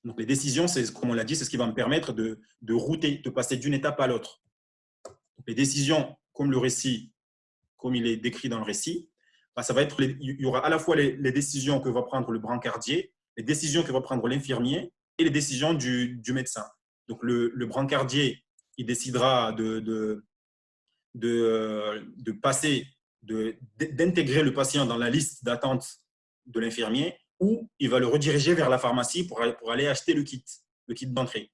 Donc les décisions, c'est, comme on l'a dit, c'est ce qui va me permettre de router, de passer d'une étape à l'autre. Les décisions, comme le récit, comme il est décrit dans le récit, ça va être il y aura à la fois les décisions que va prendre le brancardier, les décisions que va prendre l'infirmier et les décisions du médecin. Donc le brancardier, il décidera d'intégrer le patient dans la liste d'attente de l'infirmier ou il va le rediriger vers la pharmacie pour aller acheter le kit d'entrée.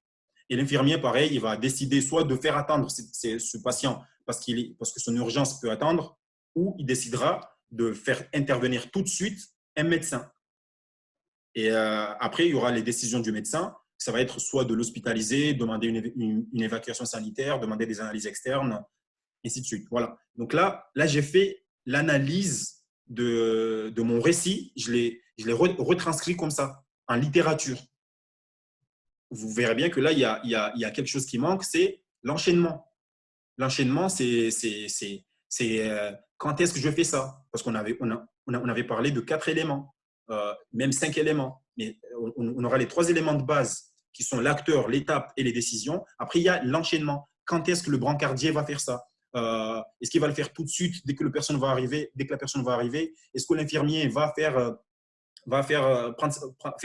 Et l'infirmier, pareil, il va décider soit de faire attendre ce patient parce que son urgence peut attendre, ou il décidera de faire intervenir tout de suite un médecin. Et après, il y aura les décisions du médecin. Ça va être soit de l'hospitaliser, demander une évacuation sanitaire, demander des analyses externes, ainsi de suite. Voilà. Donc là j'ai fait l'analyse de mon récit. Je l'ai retranscrit comme ça, en littérature. Vous verrez bien que là, il y a quelque chose qui manque, c'est l'enchaînement. L'enchaînement, c'est quand est-ce que je fais ça? Parce qu'on avait parlé de 4 éléments, même 5 éléments. Mais on aura les 3 éléments de base qui sont l'acteur, l'étape et les décisions. Après, il y a l'enchaînement. Quand est-ce que le brancardier va faire ça? Est-ce qu'il va le faire tout de suite dès que la personne va arriver? Est-ce que l'infirmier va faire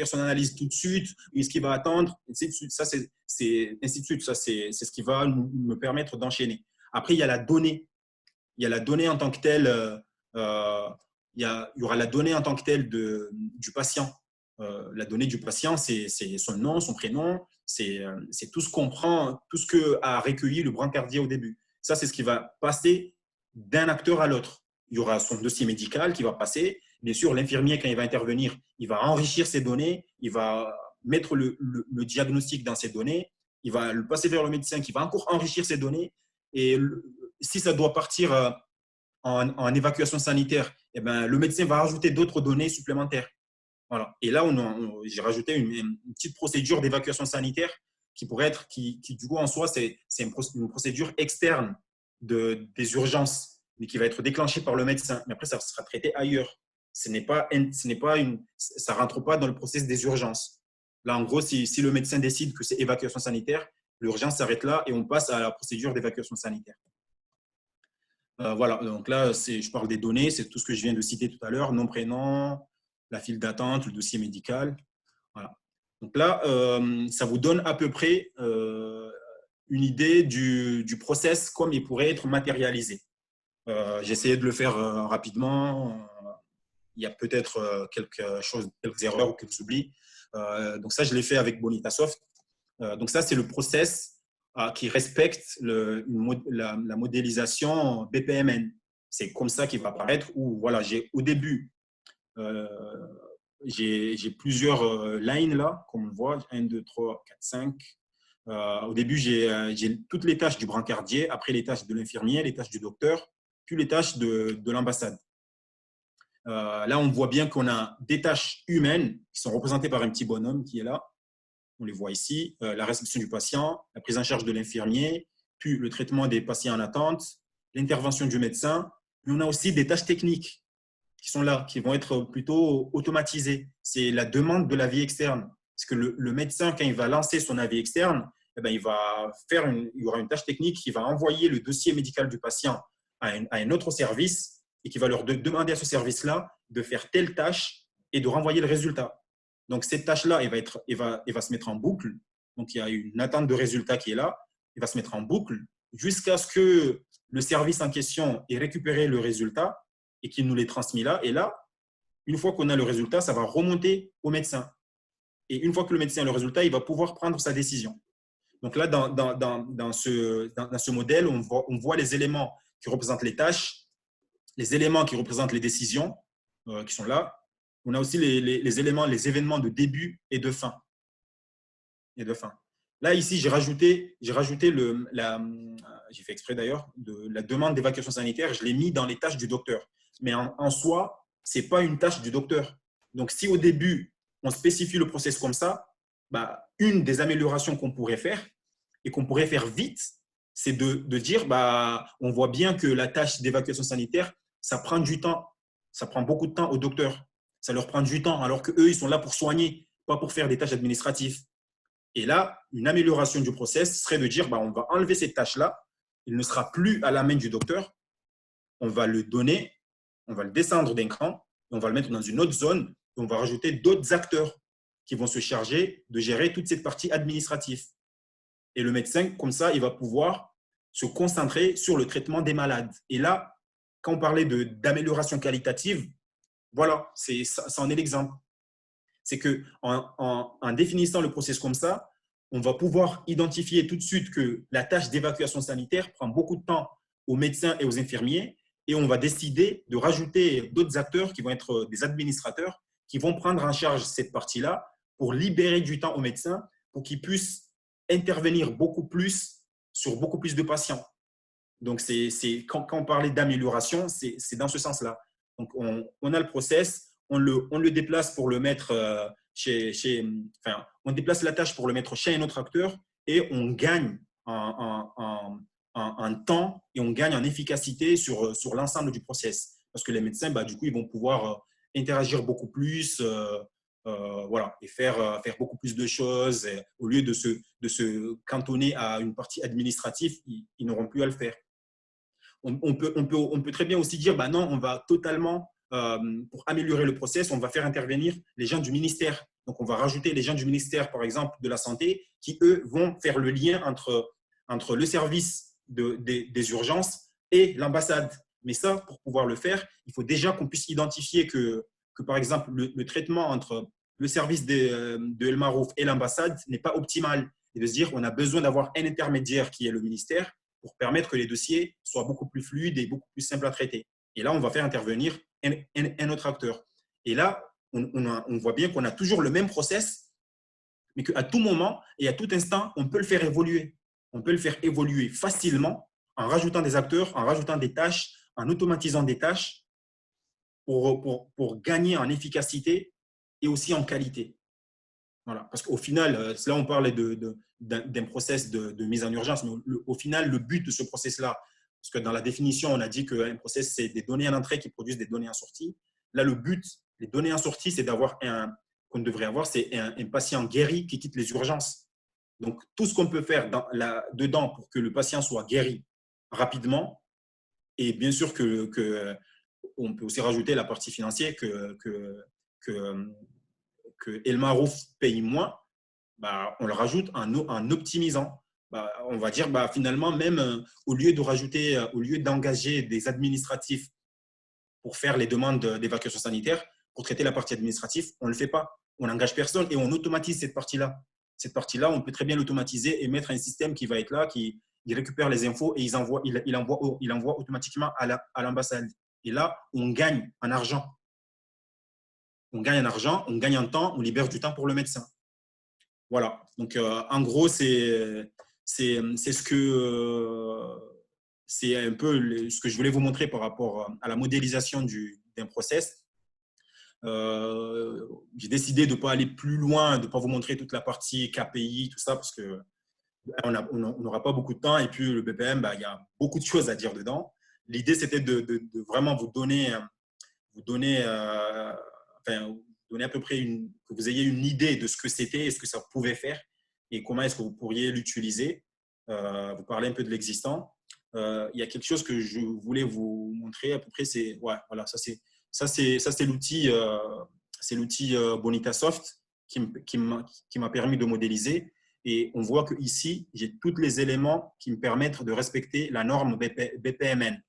son analyse tout de suite? Est-ce qu'il va attendre? Ainsi de suite. Ça, ainsi de suite. Ça, c'est ce qui va me permettre d'enchaîner. Après, il y a la donnée. Il y a la donnée en tant que telle. Il y aura la donnée en tant que telle du patient. La donnée du patient, c'est son nom, son prénom, c'est tout ce qu'on prend, tout ce qu'a recueilli le brancardier au début. Ça, c'est ce qui va passer d'un acteur à l'autre. Il y aura son dossier médical qui va passer. Bien sûr, l'infirmier, quand il va intervenir, il va enrichir ces données, il va mettre le diagnostic dans ces données, il va le passer vers le médecin qui va encore enrichir ces données. Et si ça doit partir en évacuation sanitaire, eh ben, le médecin va rajouter d'autres données supplémentaires. Voilà. Et là, j'ai rajouté une petite procédure d'évacuation sanitaire qui pourrait être, qui du coup en soi, c'est une procédure externe des urgences, mais qui va être déclenchée par le médecin. Mais après, ça sera traité ailleurs. Ça rentre pas dans le processus des urgences. Là, en gros, si le médecin décide que c'est évacuation sanitaire, l'urgence s'arrête là et on passe à la procédure d'évacuation sanitaire. Voilà, donc là, je parle des données, c'est tout ce que je viens de citer tout à l'heure, nom, prénom, la file d'attente, le dossier médical. Voilà. Donc là, ça vous donne à peu près une idée du process comme il pourrait être matérialisé. J'ai essayé de le faire rapidement. Il y a peut-être quelques erreurs ou quelques oublis. Donc ça, je l'ai fait avec Bonitasoft. Donc ça, c'est le process qui respecte la modélisation BPMN. C'est comme ça qu'il va apparaître. Où voilà, au début, j'ai plusieurs lines là, comme on voit, 1, 2, 3, 4, 5. Au début, j'ai toutes les tâches du brancardier, après les tâches de l'infirmier, les tâches du docteur, puis les tâches de l'ambassade. Là, on voit bien qu'on a des tâches humaines qui sont représentées par un petit bonhomme qui est là. On les voit ici, la réception du patient, la prise en charge de l'infirmier, puis le traitement des patients en attente, l'intervention du médecin. Mais on a aussi des tâches techniques qui sont là, qui vont être plutôt automatisées. C'est la demande de l'avis externe. Parce que le médecin, quand il va lancer son avis externe, eh bien, il y aura une tâche technique qui va envoyer le dossier médical du patient à un autre service et qui va leur demander à ce service-là de faire telle tâche et de renvoyer le résultat. Donc, cette tâche-là, elle va se mettre en boucle. Donc, il y a une attente de résultat qui est là. Elle va se mettre en boucle jusqu'à ce que le service en question ait récupéré le résultat et qu'il nous l'ait transmis là. Et là, une fois qu'on a le résultat, ça va remonter au médecin. Et une fois que le médecin a le résultat, il va pouvoir prendre sa décision. Donc là, dans ce modèle, on voit les éléments qui représentent les tâches, les éléments qui représentent les décisions qui sont là. On a aussi les événements de début et de fin. Là, ici, j'ai rajouté j'ai fait exprès d'ailleurs, de la demande d'évacuation sanitaire, je l'ai mis dans les tâches du docteur. Mais en soi, ce n'est pas une tâche du docteur. Donc, si au début, on spécifie le process comme ça, une des améliorations qu'on pourrait faire et qu'on pourrait faire vite, c'est de dire, on voit bien que la tâche d'évacuation sanitaire, ça prend du temps. Ça prend beaucoup de temps au docteur. Ça leur prend du temps, alors qu'eux, ils sont là pour soigner, pas pour faire des tâches administratives. Et là, une amélioration du process serait de dire, on va enlever cette tâche-là, il ne sera plus à la main du docteur, on va le donner, on va le descendre d'un cran, on va le mettre dans une autre zone, et on va rajouter d'autres acteurs qui vont se charger de gérer toute cette partie administrative. Et le médecin, comme ça, il va pouvoir se concentrer sur le traitement des malades. Et là, quand on parlait d'amélioration qualitative, voilà, ça en est l'exemple. C'est qu'en définissant le processus comme ça, on va pouvoir identifier tout de suite que la tâche d'évacuation sanitaire prend beaucoup de temps aux médecins et aux infirmiers et on va décider de rajouter d'autres acteurs qui vont être des administrateurs qui vont prendre en charge cette partie-là pour libérer du temps aux médecins pour qu'ils puissent intervenir beaucoup plus sur beaucoup plus de patients. Donc, quand on parlait d'amélioration, c'est dans ce sens-là. Donc, on a le process, on le déplace pour le mettre on déplace la tâche pour le mettre chez un autre acteur et on gagne en temps et on gagne en efficacité sur l'ensemble du process. Parce que les médecins, du coup, ils vont pouvoir interagir beaucoup plus voilà, et faire beaucoup plus de choses. Et au lieu de se cantonner à une partie administrative, ils n'auront plus à le faire. On peut très bien aussi dire, non, on va totalement, pour améliorer le process, on va faire intervenir les gens du ministère. Donc, on va rajouter les gens du ministère, par exemple, de la Santé, qui, eux, vont faire le lien entre le service des urgences et l'ambassade. Mais ça, pour pouvoir le faire, il faut déjà qu'on puisse identifier que par exemple, le traitement entre le service de El Marouf et l'ambassade n'est pas optimal. Et de se dire, on a besoin d'avoir un intermédiaire qui est le ministère pour permettre que les dossiers soient beaucoup plus fluides et beaucoup plus simples à traiter. Et là, on va faire intervenir un autre acteur. Et là, on voit bien qu'on a toujours le même process, mais qu'à tout moment et à tout instant, on peut le faire évoluer. On peut le faire évoluer facilement en rajoutant des acteurs, en rajoutant des tâches, en automatisant des tâches pour gagner en efficacité et aussi en qualité. Voilà. Parce qu'au final, là, on parlait d'un process de mise en urgence, mais au final, le but de ce process-là, parce que dans la définition, on a dit qu'un process, c'est des données en entrée qui produisent des données en sortie. Là, le but, les données en sortie, c'est d'avoir qu'on devrait avoir, c'est un patient guéri qui quitte les urgences. Donc, tout ce qu'on peut faire dedans pour que le patient soit guéri rapidement, et bien sûr on peut aussi rajouter la partie financière que El Marouf paye moins, on le rajoute en optimisant. On va dire, finalement, même au lieu d'engager des administratifs pour faire les demandes d'évacuation sanitaire, pour traiter la partie administrative, on ne le fait pas. On n'engage personne et on automatise cette partie-là. Cette partie-là, on peut très bien l'automatiser et mettre un système qui va être là, qui récupère les infos et il envoie automatiquement à l'ambassade. Et là, on gagne en argent. On gagne en argent, on gagne en temps, on libère du temps pour le médecin. Voilà. Donc, en gros, c'est un peu ce que je voulais vous montrer par rapport à la modélisation d'un process. J'ai décidé de ne pas aller plus loin, de ne pas vous montrer toute la partie KPI, tout ça, parce qu'on n'aura pas beaucoup de temps. Et puis, le BPM, il y a beaucoup de choses à dire dedans. L'idée, c'était de vraiment vous donner à peu près que vous ayez une idée de ce que c'était et ce que ça pouvait faire et comment est-ce que vous pourriez l'utiliser. Vous parlez un peu de l'existant. Il y a quelque chose que je voulais vous montrer à peu près, ça c'est l'outil Bonitasoft qui m'a permis de modéliser. Et on voit qu'ici, j'ai tous les éléments qui me permettent de respecter la norme BPMN.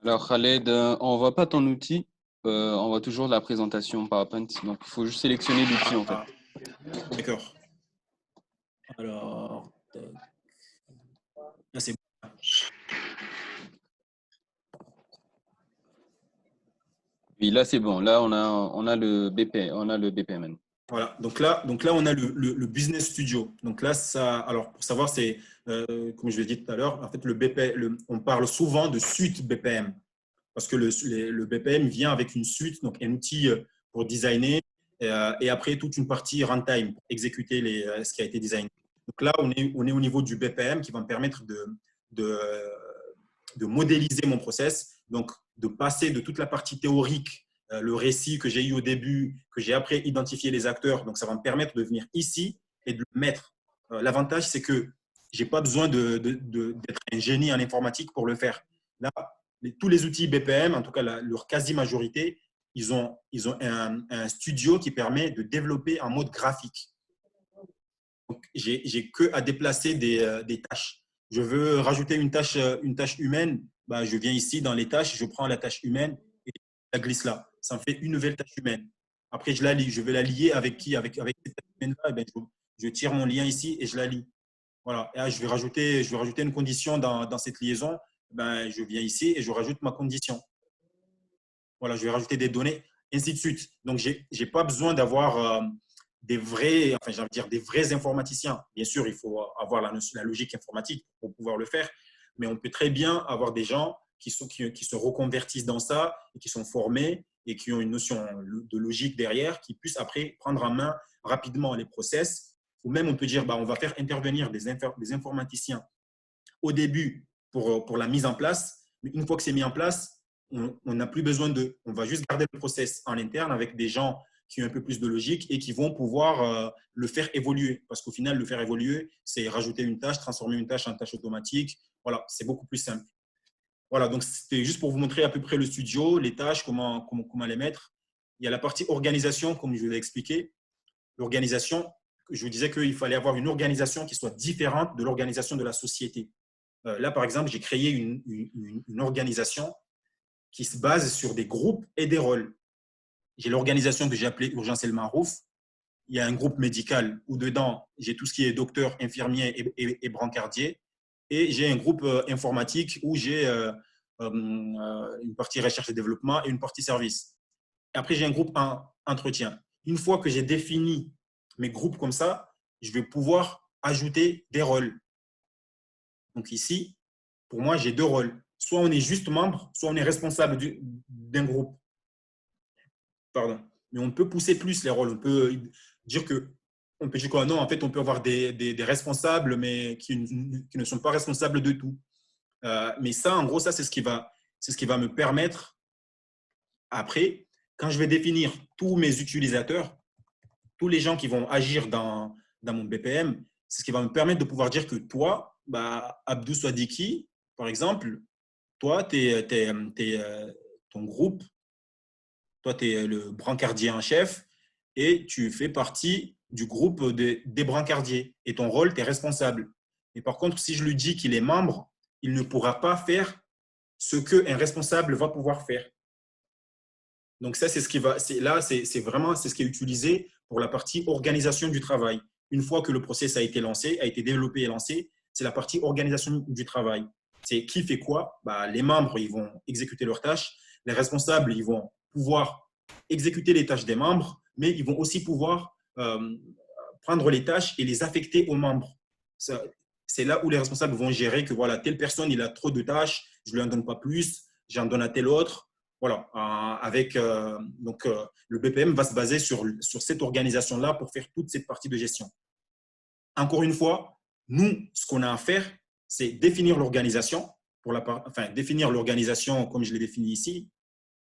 Alors, Khaled, on ne voit pas ton outil. On voit toujours la présentation PowerPoint. Donc, il faut juste sélectionner l'outil, en fait. D'accord. Alors, là, c'est bon. Oui, là, c'est bon. Là, on a le BPMN. Voilà, donc là, on a le Business Studio. Donc là, alors pour savoir, c'est, comme je l'ai dit tout à l'heure, en fait, on parle souvent de suite BPM parce que le BPM vient avec une suite, donc un outil pour designer et après toute une partie runtime pour exécuter ce qui a été designé. Donc là, on est au niveau du BPM qui va me permettre de modéliser mon process, donc de passer de toute la partie théorique, le récit que j'ai eu au début, que j'ai après identifié les acteurs. Donc, ça va me permettre de venir ici et de le mettre. L'avantage, c'est que je n'ai pas besoin d'être un génie en informatique pour le faire. Là, tous les outils BPM, en tout cas leur quasi-majorité, ils ont un studio qui permet de développer en mode graphique. Donc, j'ai que à déplacer des tâches. Je veux rajouter une tâche humaine, je viens ici dans les tâches, je prends la tâche humaine et je la glisse là. Ça me fait une nouvelle tâche humaine. Après, je vais la lier avec qui? Avec cette tâche humaine-là, je tire mon lien ici et je la lis. Voilà. Et là, je vais rajouter une condition dans cette liaison. Ben, je viens ici et je rajoute ma condition. Voilà, je vais rajouter des données, ainsi de suite. Donc, je n'ai pas besoin d'avoir des vrais, enfin, j'ai envie de dire des vrais informaticiens. Bien sûr, il faut avoir la logique informatique pour pouvoir le faire, mais on peut très bien avoir des gens qui se reconvertissent dans ça et qui sont formés et qui ont une notion de logique derrière, qui puissent après prendre en main rapidement les process. Ou même, on peut dire, bah, on va faire intervenir des informaticiens au début pour la mise en place. Mais une fois que c'est mis en place, on n'a plus besoin d'eux. On va juste garder le process en interne avec des gens qui ont un peu plus de logique et qui vont pouvoir le faire évoluer. Parce qu'au final, le faire évoluer, c'est rajouter une tâche, transformer une tâche en tâche automatique. Voilà, c'est beaucoup plus simple. Voilà, donc c'était juste pour vous montrer à peu près le studio, les tâches, comment les mettre. Il y a la partie organisation, comme je vous l'ai expliqué. L'organisation, je vous disais qu'il fallait avoir une organisation qui soit différente de l'organisation de la société. Là, par exemple, j'ai créé une organisation qui se base sur des groupes et des rôles. J'ai l'organisation que j'ai appelée Urgence El Marouf. Il y a un groupe médical où dedans, j'ai tout ce qui est docteur, infirmier et brancardier. Et j'ai un groupe informatique où j'ai une partie recherche et développement et une partie service. Et après, j'ai un groupe entretien. Une fois que j'ai défini mes groupes comme ça, je vais pouvoir ajouter des rôles. Donc ici, pour moi, j'ai deux rôles. Soit on est juste membre, soit on est responsable d'un groupe. Pardon. Mais on peut pousser plus les rôles. On peut dire quoi? Non, en fait, on peut avoir des responsables, mais qui ne sont pas responsables de tout. Mais ça, en gros, ça, c'est ce qui va me permettre, après, quand je vais définir tous mes utilisateurs, tous les gens qui vont agir dans mon BPM, c'est ce qui va me permettre de pouvoir dire que toi, bah, Abdou Swadiki, par exemple, toi, ton groupe, toi, tu es le brancardier en chef et tu fais partie du groupe des brancardiers. Et ton rôle, tu es responsable. Mais par contre, si je lui dis qu'il est membre, il ne pourra pas faire ce qu'un responsable va pouvoir faire. Donc ça, c'est ce qui va, c'est vraiment ce qui est utilisé pour la partie organisation du travail. Une fois que le process a été lancé, a été développé et lancé, c'est la partie organisation du travail. C'est qui fait quoi? Bah, les membres, ils vont exécuter leurs tâches. Les responsables, ils vont pouvoir exécuter les tâches des membres, mais ils vont aussi pouvoir prendre les tâches et les affecter aux membres. C'est là où les responsables vont gérer que voilà, telle personne, il a trop de tâches, je ne lui en donne pas plus, j'en donne à tel autre. Voilà, le BPM va se baser sur cette organisation-là pour faire toute cette partie de gestion. Encore une fois, nous, ce qu'on a à faire, c'est définir l'organisation, définir l'organisation comme je l'ai défini ici.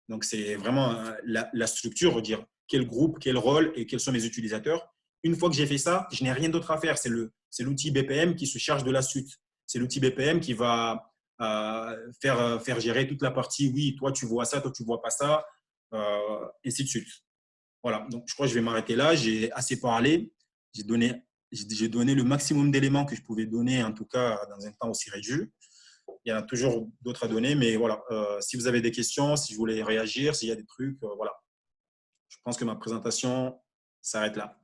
Donc, c'est vraiment la structure, dire quel groupe, quel rôle et quels sont mes utilisateurs. Une fois que j'ai fait ça, je n'ai rien d'autre à faire. C'est l'outil BPM qui se charge de la suite. C'est l'outil BPM qui va faire gérer toute la partie, oui, toi tu vois ça, toi tu vois pas ça, ainsi de suite. Voilà, donc je crois que je vais m'arrêter là. J'ai assez parlé. J'ai donné le maximum d'éléments que je pouvais donner, en tout cas dans un temps aussi réduit. Il y en a toujours d'autres à donner, mais voilà. Si vous avez des questions, si vous voulez réagir, s'il y a des trucs, voilà. Je pense que ma présentation s'arrête là.